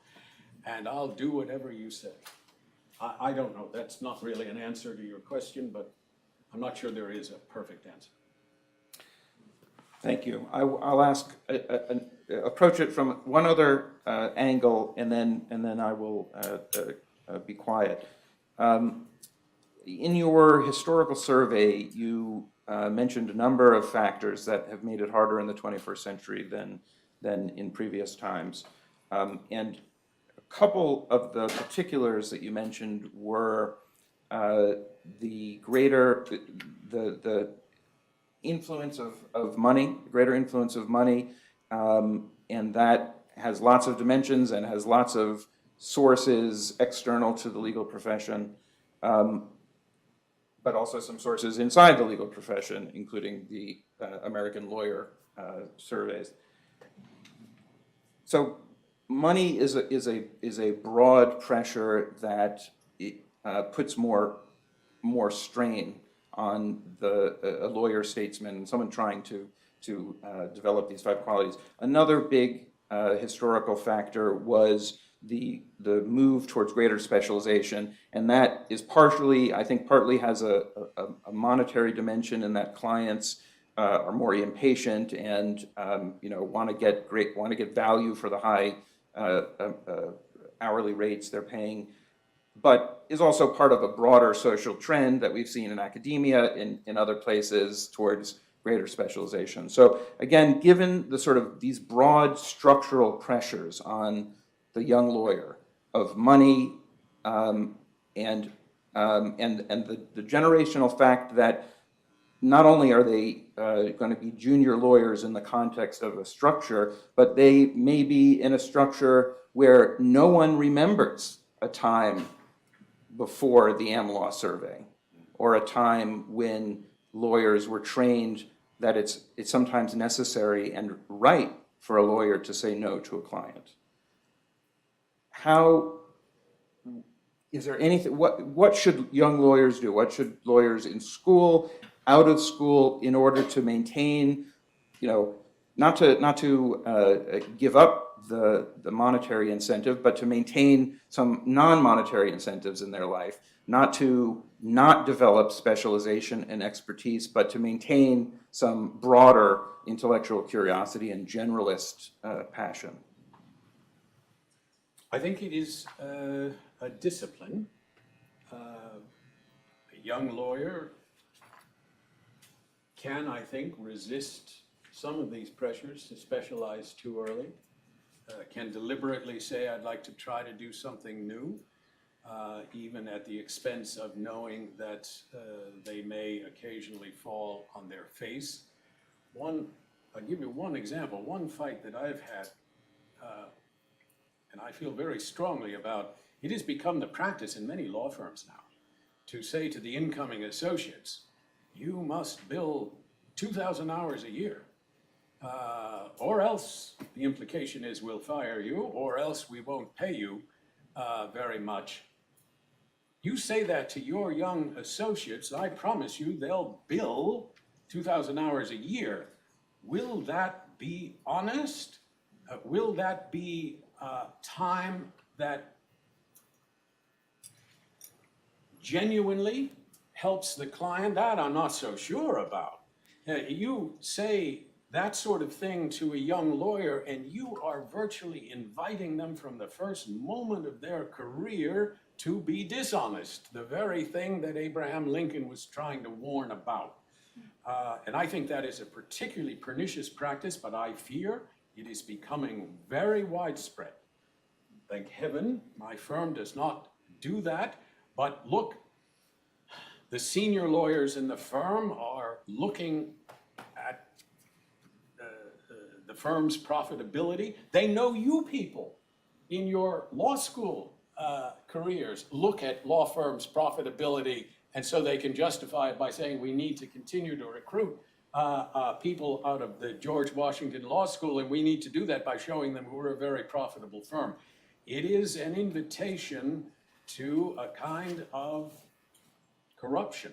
and I'll do whatever you say. I don't know. That's not really an answer to your question, but I'm not sure there is a perfect answer. Thank you. I'll ask, approach it from one other angle, and then I will be quiet. In your historical survey, you mentioned a number of factors that have made it harder in the 21st century than in previous times. And a couple of the particulars that you mentioned were the greater influence of money, greater influence of money, and that has lots of dimensions and has lots of sources external to the legal profession, but also some sources inside the legal profession, including the American lawyer surveys. So money is a broad pressure that puts more strain on a lawyer-statesman, someone trying to develop these 5 qualities. Another big historical factor was the move towards greater specialization, and that is partly has a monetary dimension in that clients are more impatient and want to get value for the high hourly rates they're paying, but is also part of a broader social trend that we've seen in academia, in other places, towards greater specialization. So again, given the sort of these broad structural pressures on the young lawyer of money and the generational fact that not only are they going to be junior lawyers in the context of a structure, but they may be in a structure where no one remembers a time before the AmLaw survey, or a time when lawyers were trained that it's sometimes necessary and right for a lawyer to say no to a client. How is there anything? What should young lawyers do? What should lawyers in school, out of school, in order to maintain, not to give up the monetary incentive, but to maintain some non-monetary incentives in their life, not to not develop specialization and expertise, but to maintain some broader intellectual curiosity and generalist passion? I think it is a discipline. A young lawyer can, I think, resist some of these pressures to specialize too early, can deliberately say, I'd like to try to do something new, even at the expense of knowing that they may occasionally fall on their face. I'll give you one example, one fight that I've had, and I feel very strongly about. It has become the practice in many law firms now to say to the incoming associates, you must bill 2,000 hours a year, or else the implication is we'll fire you, or else we won't pay you very much. You say that to your young associates, I promise you they'll bill 2,000 hours a year. Will that be honest? Will that be time that genuinely helps the client? That I'm not so sure about. You say that sort of thing to a young lawyer, and you are virtually inviting them from the first moment of their career to be dishonest, the very thing that Abraham Lincoln was trying to warn about. And I think that is a particularly pernicious practice, but I fear it is becoming very widespread. Thank heaven my firm does not do that, but look, the senior lawyers in the firm are looking at the firm's profitability. They know you people in your law school careers look at law firms' profitability, and so they can justify it by saying we need to continue to recruit people out of the George Washington Law School, and we need to do that by showing them we're a very profitable firm. It is an invitation to a kind of corruption.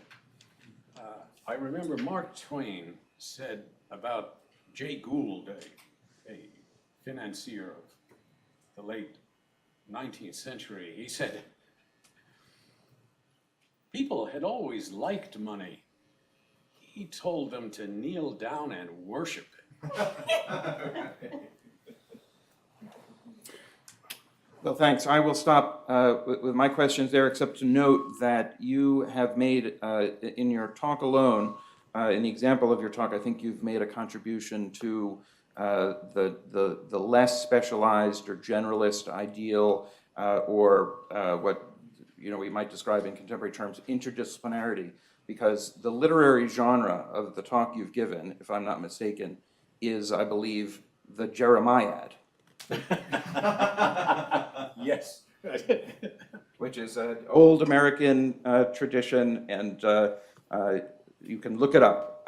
I remember Mark Twain said about Jay Gould, a financier of the late 19th century, he said, people had always liked money. He told them to kneel down and worship it. Well, thanks. I will stop with my questions there, except to note that you have made, in your talk alone, in the example of your talk, I think you've made a contribution to the less specialized or generalist ideal, or what we might describe in contemporary terms, interdisciplinarity, because the literary genre of the talk you've given, if I'm not mistaken, is, I believe, the Jeremiad. Yes. Which is an old American tradition, and you can look it up.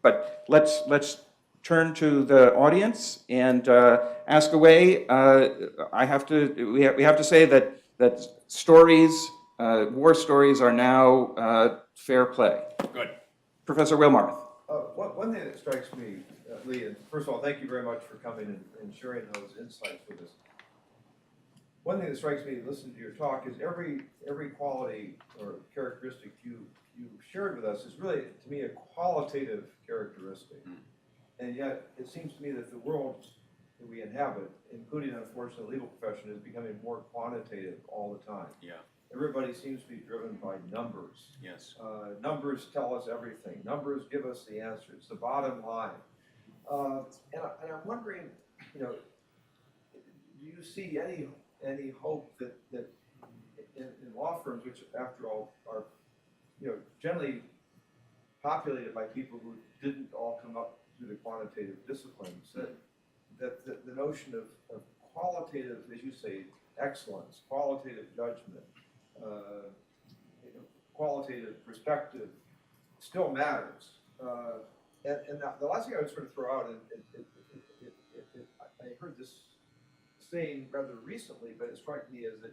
But let's turn to the audience and ask away. We have to say that stories, war stories, are now fair play. Good. Professor Wilmarth. One thing that strikes me, Lee, and first of all, thank you very much for coming and sharing those insights with us. One thing that strikes me listening to your talk is every quality or characteristic you shared with us is really, to me, a qualitative characteristic. And yet, it seems to me that the world that we inhabit, including, unfortunately, the legal profession, is becoming more quantitative all the time. Yeah. Everybody seems to be driven by numbers. Yes. Numbers tell us everything. Numbers give us the answers, the bottom line. And I'm wondering, do you see any hope that in law firms, which after all are generally populated by people who didn't all come up through the quantitative disciplines, that the notion of qualitative, as you say, excellence, qualitative judgment, qualitative perspective still matters. And the last thing I would sort of throw out, and I heard this saying rather recently, but it struck me as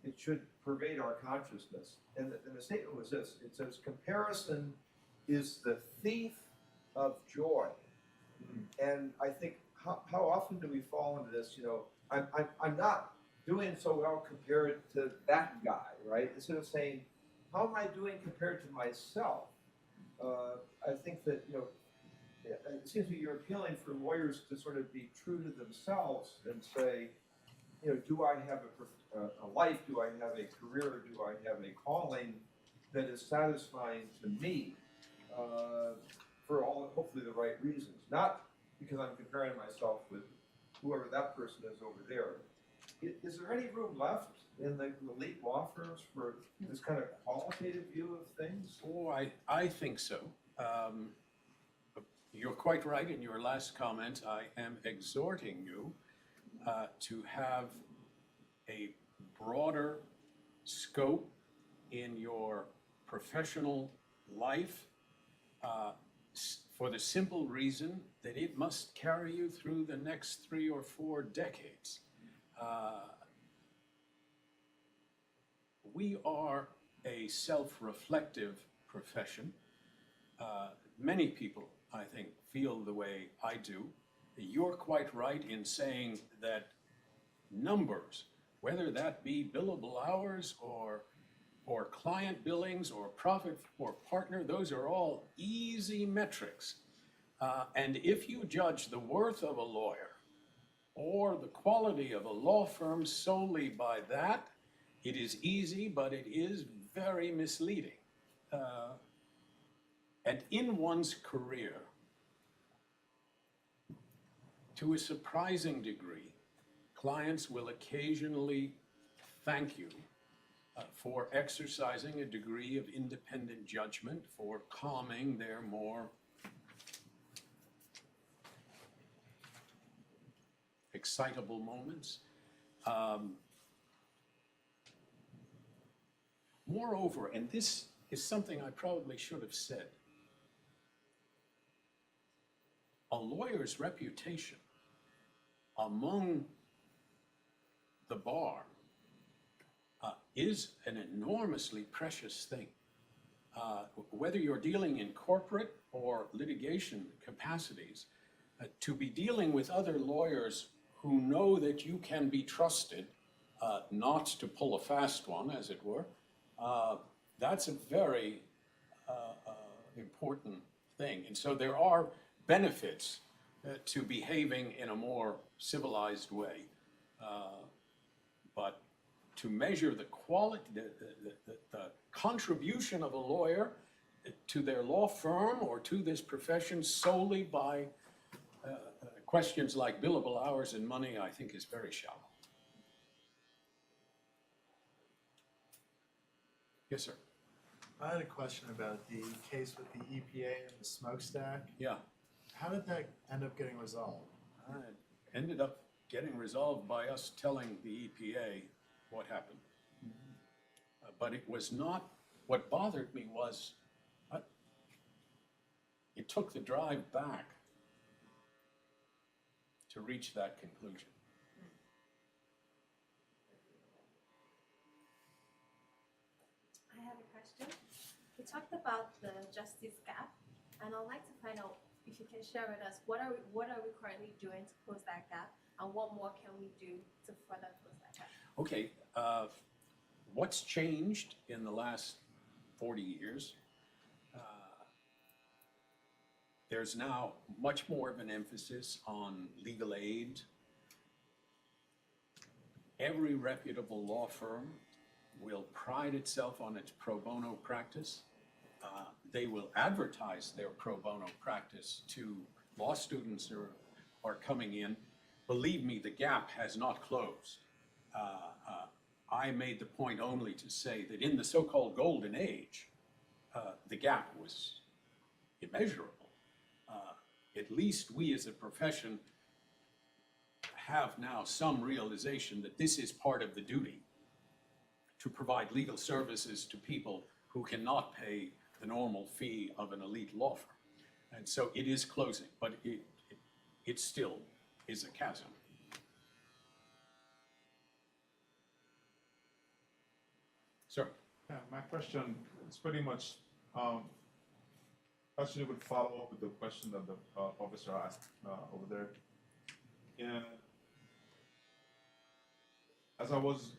it should pervade our consciousness. And the statement was this: it says, comparison is the thief of joy. And I think, how often do we fall into this? I'm not doing so well compared to that guy, right? Instead of saying, how am I doing compared to myself? I think that, it seems to me you're appealing for lawyers to sort of be true to themselves and say, do I have a life? Do I have a career? Do I have a calling that is satisfying to me for all, hopefully, the right reasons? Not because I'm comparing myself with whoever that person is over there. Is there any room left in the elite law firms for this kind of qualitative view of things? Oh, I think so. You're quite right in your last comment. I am exhorting you to have a broader scope in your professional life for the simple reason that it must carry you through the next 3 or 4 decades. We are a self-reflective profession. Many people, I think, feel the way I do. You're quite right in saying that numbers, whether that be billable hours or client billings or profit for partner, those are all easy metrics. And if you judge the worth of a lawyer or the quality of a law firm solely by that, it is easy, but it is very misleading. And in one's career, to a surprising degree, clients will occasionally thank you for exercising a degree of independent judgment, for calming their more excitable moments. Moreover, and this is something I probably should have said, a lawyer's reputation among the bar is an enormously precious thing. Whether you're dealing in corporate or litigation capacities, to be dealing with other lawyers who know that you can be trusted, not to pull a fast one, as it were, that's a very important thing. And so there are benefits to behaving in a more civilized way. But to measure the quality, the contribution of a lawyer to their law firm or to this profession solely by questions like billable hours and money, I think is very shallow. Yes, sir. I had a question about the case with the EPA and the smokestack. Yeah. How did that end up getting resolved? It ended up getting resolved by us telling the EPA what happened. But it was not, what bothered me was, it took the drive back to reach that conclusion. I have a question. You talked about the justice gap, and I'd like to find out if you can share with us what are we currently doing to close that gap, and what more can we do to further close that gap? Okay, what's changed in the last 40 years? There's now much more of an emphasis on legal aid. Every reputable law firm will pride itself on its pro bono practice. They will advertise their pro bono practice to law students who are coming in. Believe me, the gap has not closed. I made the point only to say that in the so-called golden age, the gap was immeasurable. At least we as a profession have now some realization that this is part of the duty to provide legal services to people who cannot pay the normal fee of an elite law firm. And so it is closing, but it still is a chasm. Sir? Yeah, my question is pretty much, actually would follow up with the question that the officer asked over there. And as I was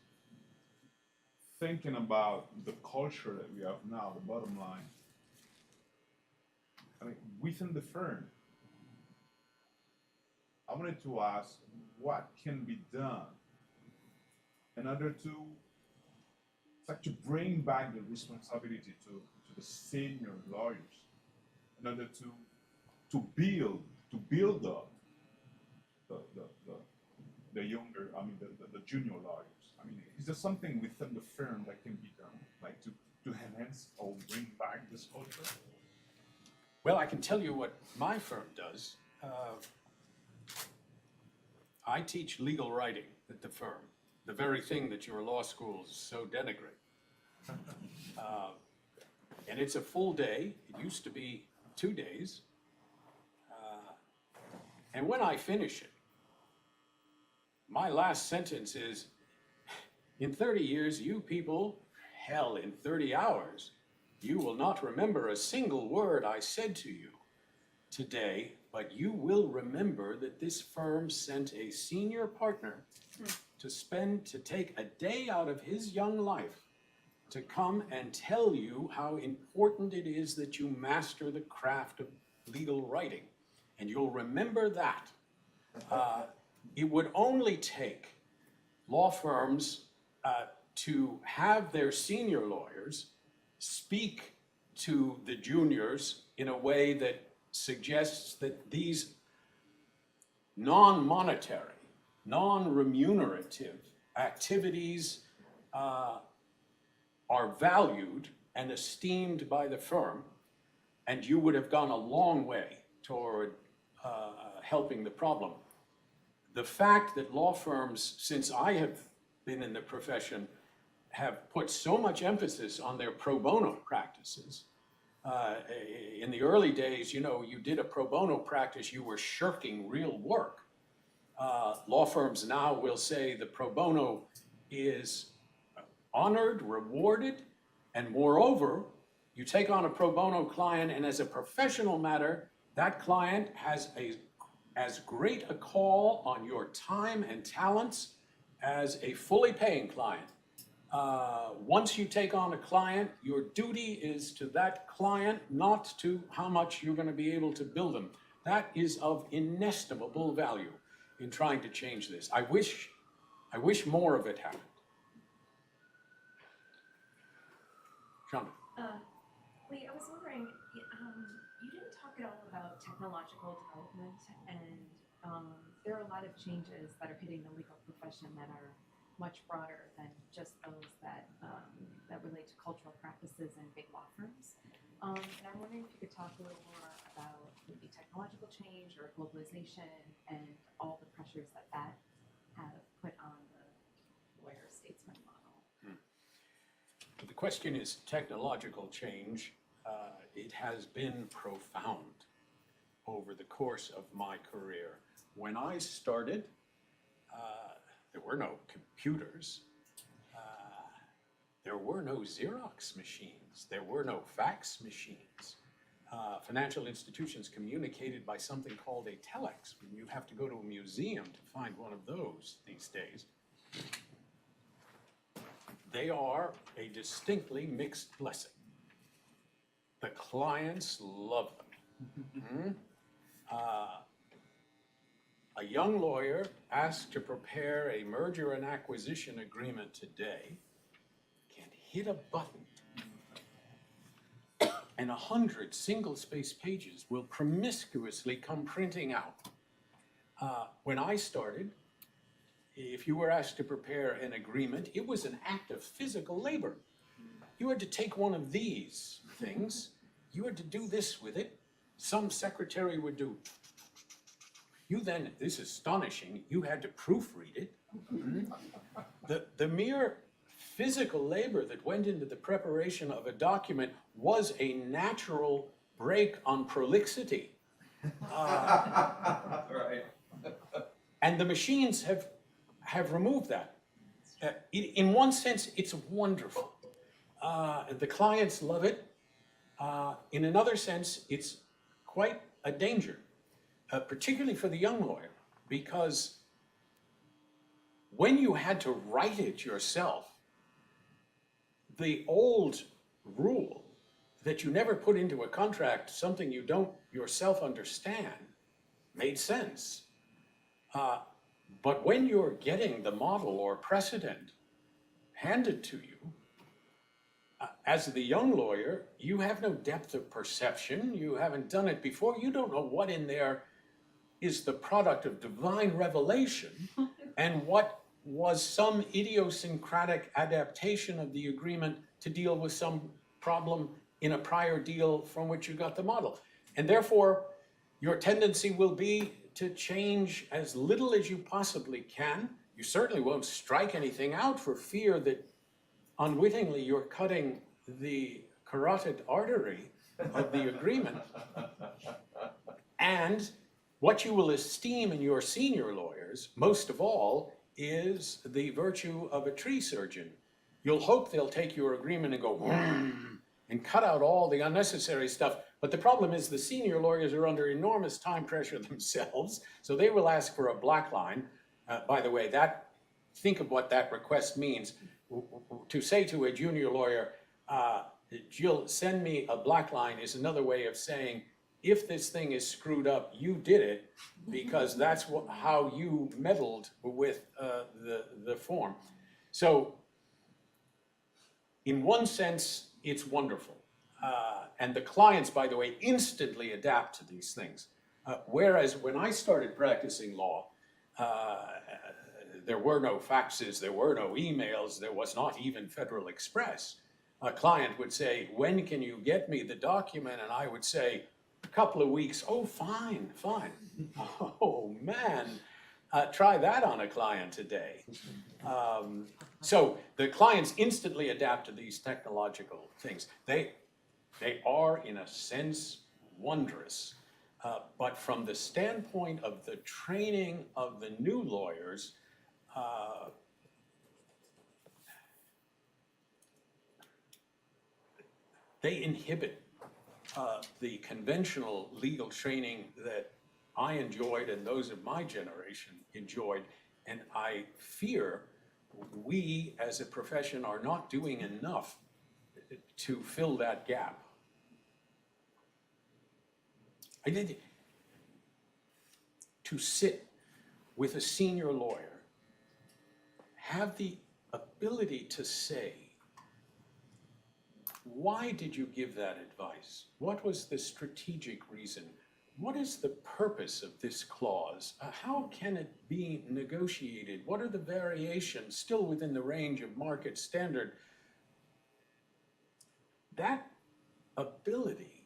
thinking about the culture that we have now, the bottom line, I mean, within the firm, I wanted to ask what can be done in order to, it's like to bring back the responsibility to the senior lawyers, in order to build up the younger, I mean the junior lawyers. I mean, is there something within the firm that can be done, like to enhance or bring back this culture? Well, I can tell you what my firm does. I teach legal writing at the firm, the very thing that your law schools so denigrate. And it's a full day. It used to be 2 days. And when I finish it, my last sentence is, in 30 years, you people, hell, in 30 hours, you will not remember a single word I said to you today, but you will remember that this firm sent a senior partner to take a day out of his young life to come and tell you how important it is that you master the craft of legal writing. And you'll remember that. It would only take law firms to have their senior lawyers speak to the juniors in a way that suggests that these non-monetary, non-remunerative activities are valued and esteemed by the firm, and you would have gone a long way toward helping the problem. The fact that law firms, since I have been in the profession, have put so much emphasis on their pro bono practices. In the early days, you know, you did a pro bono practice, you were shirking real work. Law firms now will say the pro bono is honored, rewarded, and moreover, you take on a pro bono client, and as a professional matter, that client has as great a call on your time and talents as a fully paying client. Once you take on a client, your duty is to that client, not to how much you're going to be able to bill them. That is of inestimable value in trying to change this. I wish more of it happened. Shonda. Lee, I was wondering, you didn't talk at all about technological development, and there are a lot of changes that are hitting the legal profession that are much broader than just those that relate to cultural practices and big law firms. And I'm wondering if you could talk a little more about maybe technological change or globalization and all the pressures that have put on the lawyer-statesman model. The question is technological change. It has been profound over the course of my career. When I started, there were no computers. There were no Xerox machines. There were no fax machines. Financial institutions communicated by something called a telex. You have to go to a museum to find one of those these days. They are a distinctly mixed blessing. The clients love them. A young lawyer asked to prepare a merger and acquisition agreement today can hit a button and 100 single-space pages will promiscuously come printing out. When I started, if you were asked to prepare an agreement, it was an act of physical labor. You had to take one of these things, you had to do this with it, some secretary would do. You then, this is astonishing, you had to proofread it. The mere physical labor that went into the preparation of a document was a natural break on prolixity. Right. And the machines have removed that. In one sense, it's wonderful. The clients love it. In another sense, it's quite a danger, particularly for the young lawyer, because when you had to write it yourself, the old rule that you never put into a contract something you don't yourself understand made sense. But when you're getting the model or precedent handed to you, as the young lawyer, you have no depth of perception. You haven't done it before. You don't know what in there is the product of divine revelation and what was some idiosyncratic adaptation of the agreement to deal with some problem in a prior deal from which you got the model. And therefore, your tendency will be to change as little as you possibly can. You certainly won't strike anything out for fear that unwittingly you're cutting the carotid artery of the agreement. And what you will esteem in your senior lawyers, most of all, is the virtue of a tree surgeon. You'll hope they'll take your agreement and go and cut out all the unnecessary stuff. But the problem is the senior lawyers are under enormous time pressure themselves, so they will ask for a black line. By the way, think of what that request means. To say to a junior lawyer, Jill, send me a black line is another way of saying, if this thing is screwed up, you did it because that's how you meddled with the form. So in one sense, it's wonderful. And the clients, by the way, instantly adapt to these things. Whereas when I started practicing law, there were no faxes, there were no emails, there was not even Federal Express. A client would say, when can you get me the document? And I would say, a couple of weeks. Oh, fine. Oh, man. Try that on a client today. So the clients instantly adapt to these technological things. They are, in a sense, wondrous. But from the standpoint of the training of the new lawyers, they inhibit the conventional legal training that I enjoyed and those of my generation enjoyed. And I fear we as a profession are not doing enough to fill that gap. I did to sit with a senior lawyer, have the ability to say, why did you give that advice? What was the strategic reason? What is the purpose of this clause? How can it be negotiated? What are the variations still within the range of market standard? That ability,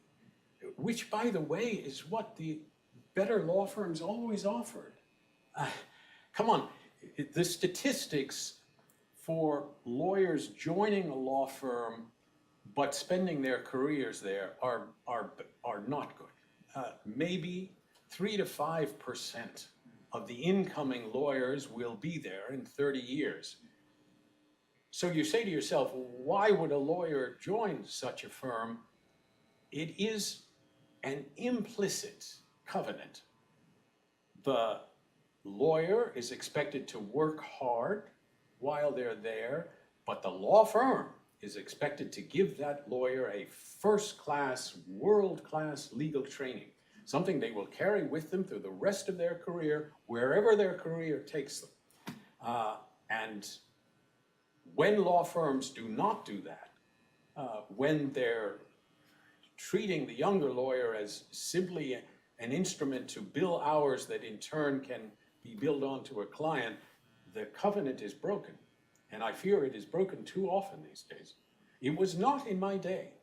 which by the way is what the better law firms always offered. Come on, the statistics for lawyers joining a law firm but spending their careers there are not good. Maybe 3 to 5% of the incoming lawyers will be there in 30 years. So you say to yourself, why would a lawyer join such a firm? It is an implicit covenant. The lawyer is expected to work hard while they're there, but the law firm is expected to give that lawyer a first-class, world-class legal training, something they will carry with them through the rest of their career, wherever their career takes them. And when law firms do not do that, when they're treating the younger lawyer as simply an instrument to bill hours that in turn can be billed onto a client, the covenant is broken. And I fear it is broken too often these days. It was not in my day.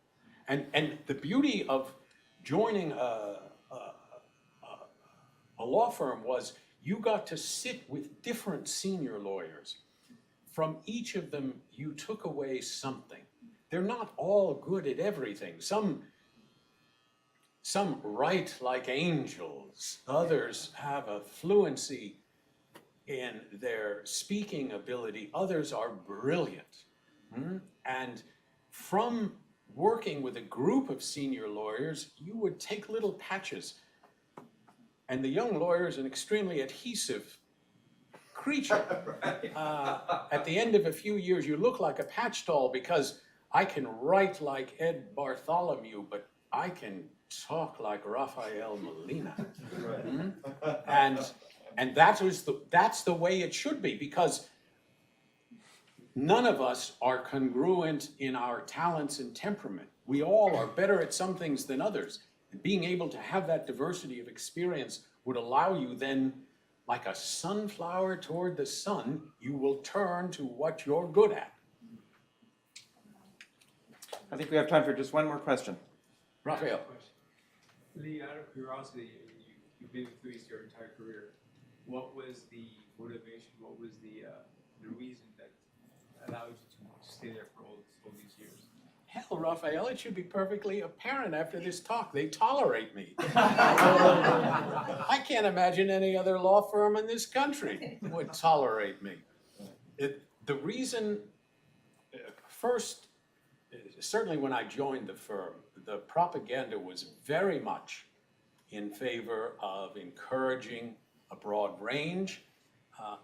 And the beauty of joining a law firm was you got to sit with different senior lawyers. From each of them, you took away something. They're not all good at everything. Some write like angels. Others have a fluency in their speaking ability. Others are brilliant. And from working with a group of senior lawyers, you would take little patches. And the young lawyer is an extremely adhesive creature. At the end of a few years, you look like a patch doll because I can write like Ed Bartholomew, but I can talk like Raphael Molina. And that's the way it should be, because none of us are congruent in our talents and temperament. We all are better at some things than others. And being able to have that diversity of experience would allow you then, like a sunflower toward the sun, you will turn to what you're good at. I think we have time for just one more question. Raphael. Lee, out of curiosity, you've been with Luis your entire career. What was the motivation? What was the reason that allowed you to stay there for all these years? Hell, Raphael, it should be perfectly apparent after this talk. They tolerate me. I can't imagine any other law firm in this country would tolerate me. The reason, first, certainly when I joined the firm, the propaganda was very much in favor of encouraging a broad range.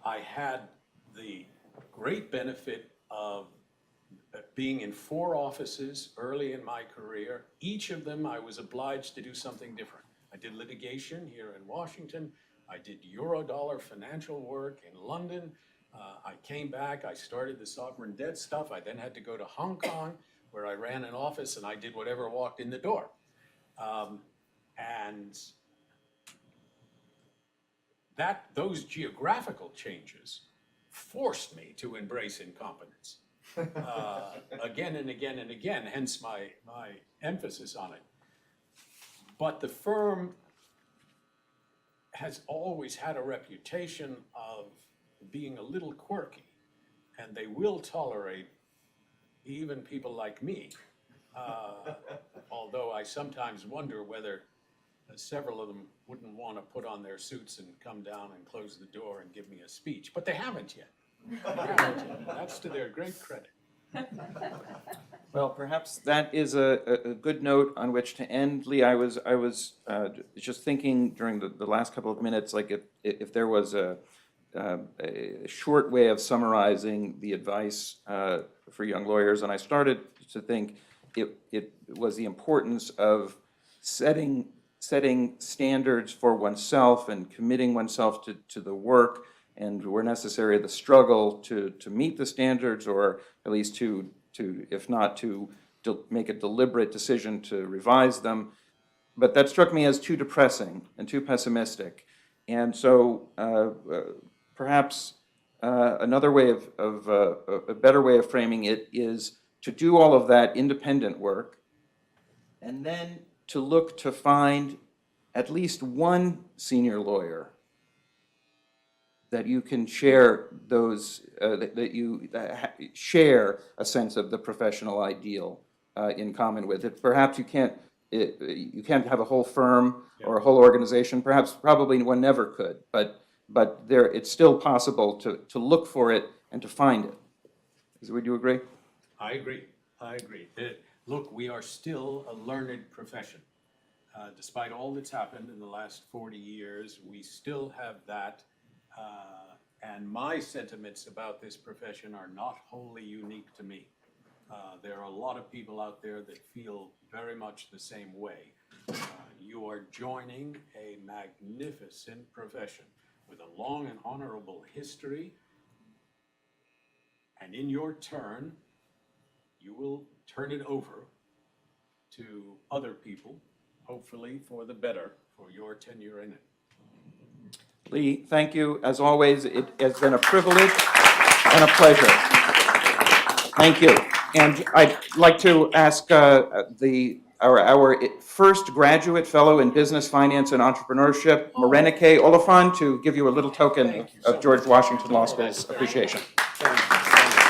I had the great benefit of being in 4 offices early in my career. Each of them I was obliged to do something different. I did litigation here in Washington. I did Eurodollar financial work in London. I came back, I started the sovereign debt stuff. I then had to go to Hong Kong, where I ran an office and I did whatever walked in the door. And those geographical changes forced me to embrace incompetence again and again and again, hence my emphasis on it. But the firm has always had a reputation of being a little quirky, and they will tolerate even people like me, although I sometimes wonder whether several of them wouldn't want to put on their suits and come down and close the door and give me a speech, but they haven't yet. That's to their great credit. Well, perhaps that is a good note on which to end. Lee, I was just thinking during the last couple of minutes, like if there was a short way of summarizing the advice for young lawyers, and I started to think it was the importance of setting standards for oneself and committing oneself to the work, and where necessary, the struggle to meet the standards, or at least to if not to make a deliberate decision to revise them. But that struck me as too depressing and too pessimistic. And so perhaps another way of a better way of framing it is to do all of that independent work, and then to look to find at least one senior lawyer that you can share those, that you share a sense of the professional ideal in common with. It, perhaps you can't have a whole firm or a whole organization. Probably one never could. But there, it's still possible to look for it and to find it. Would you agree? I agree. Look, we are still a learned profession. Despite all that's happened in the last 40 years, we still have that. And my sentiments about this profession are not wholly unique to me. There are a lot of people out there that feel very much the same way. You are joining a magnificent profession with a long and honorable history. And in your turn, you will turn it over to other people, hopefully for the better, for your tenure in it. Lee, thank you. As always, it has been a privilege and a pleasure. Thank you. And I'd like to ask our first graduate fellow in business, finance, and entrepreneurship, Rehnquist Oliphant, to give you a little token of George Washington Law School's appreciation. Thank you.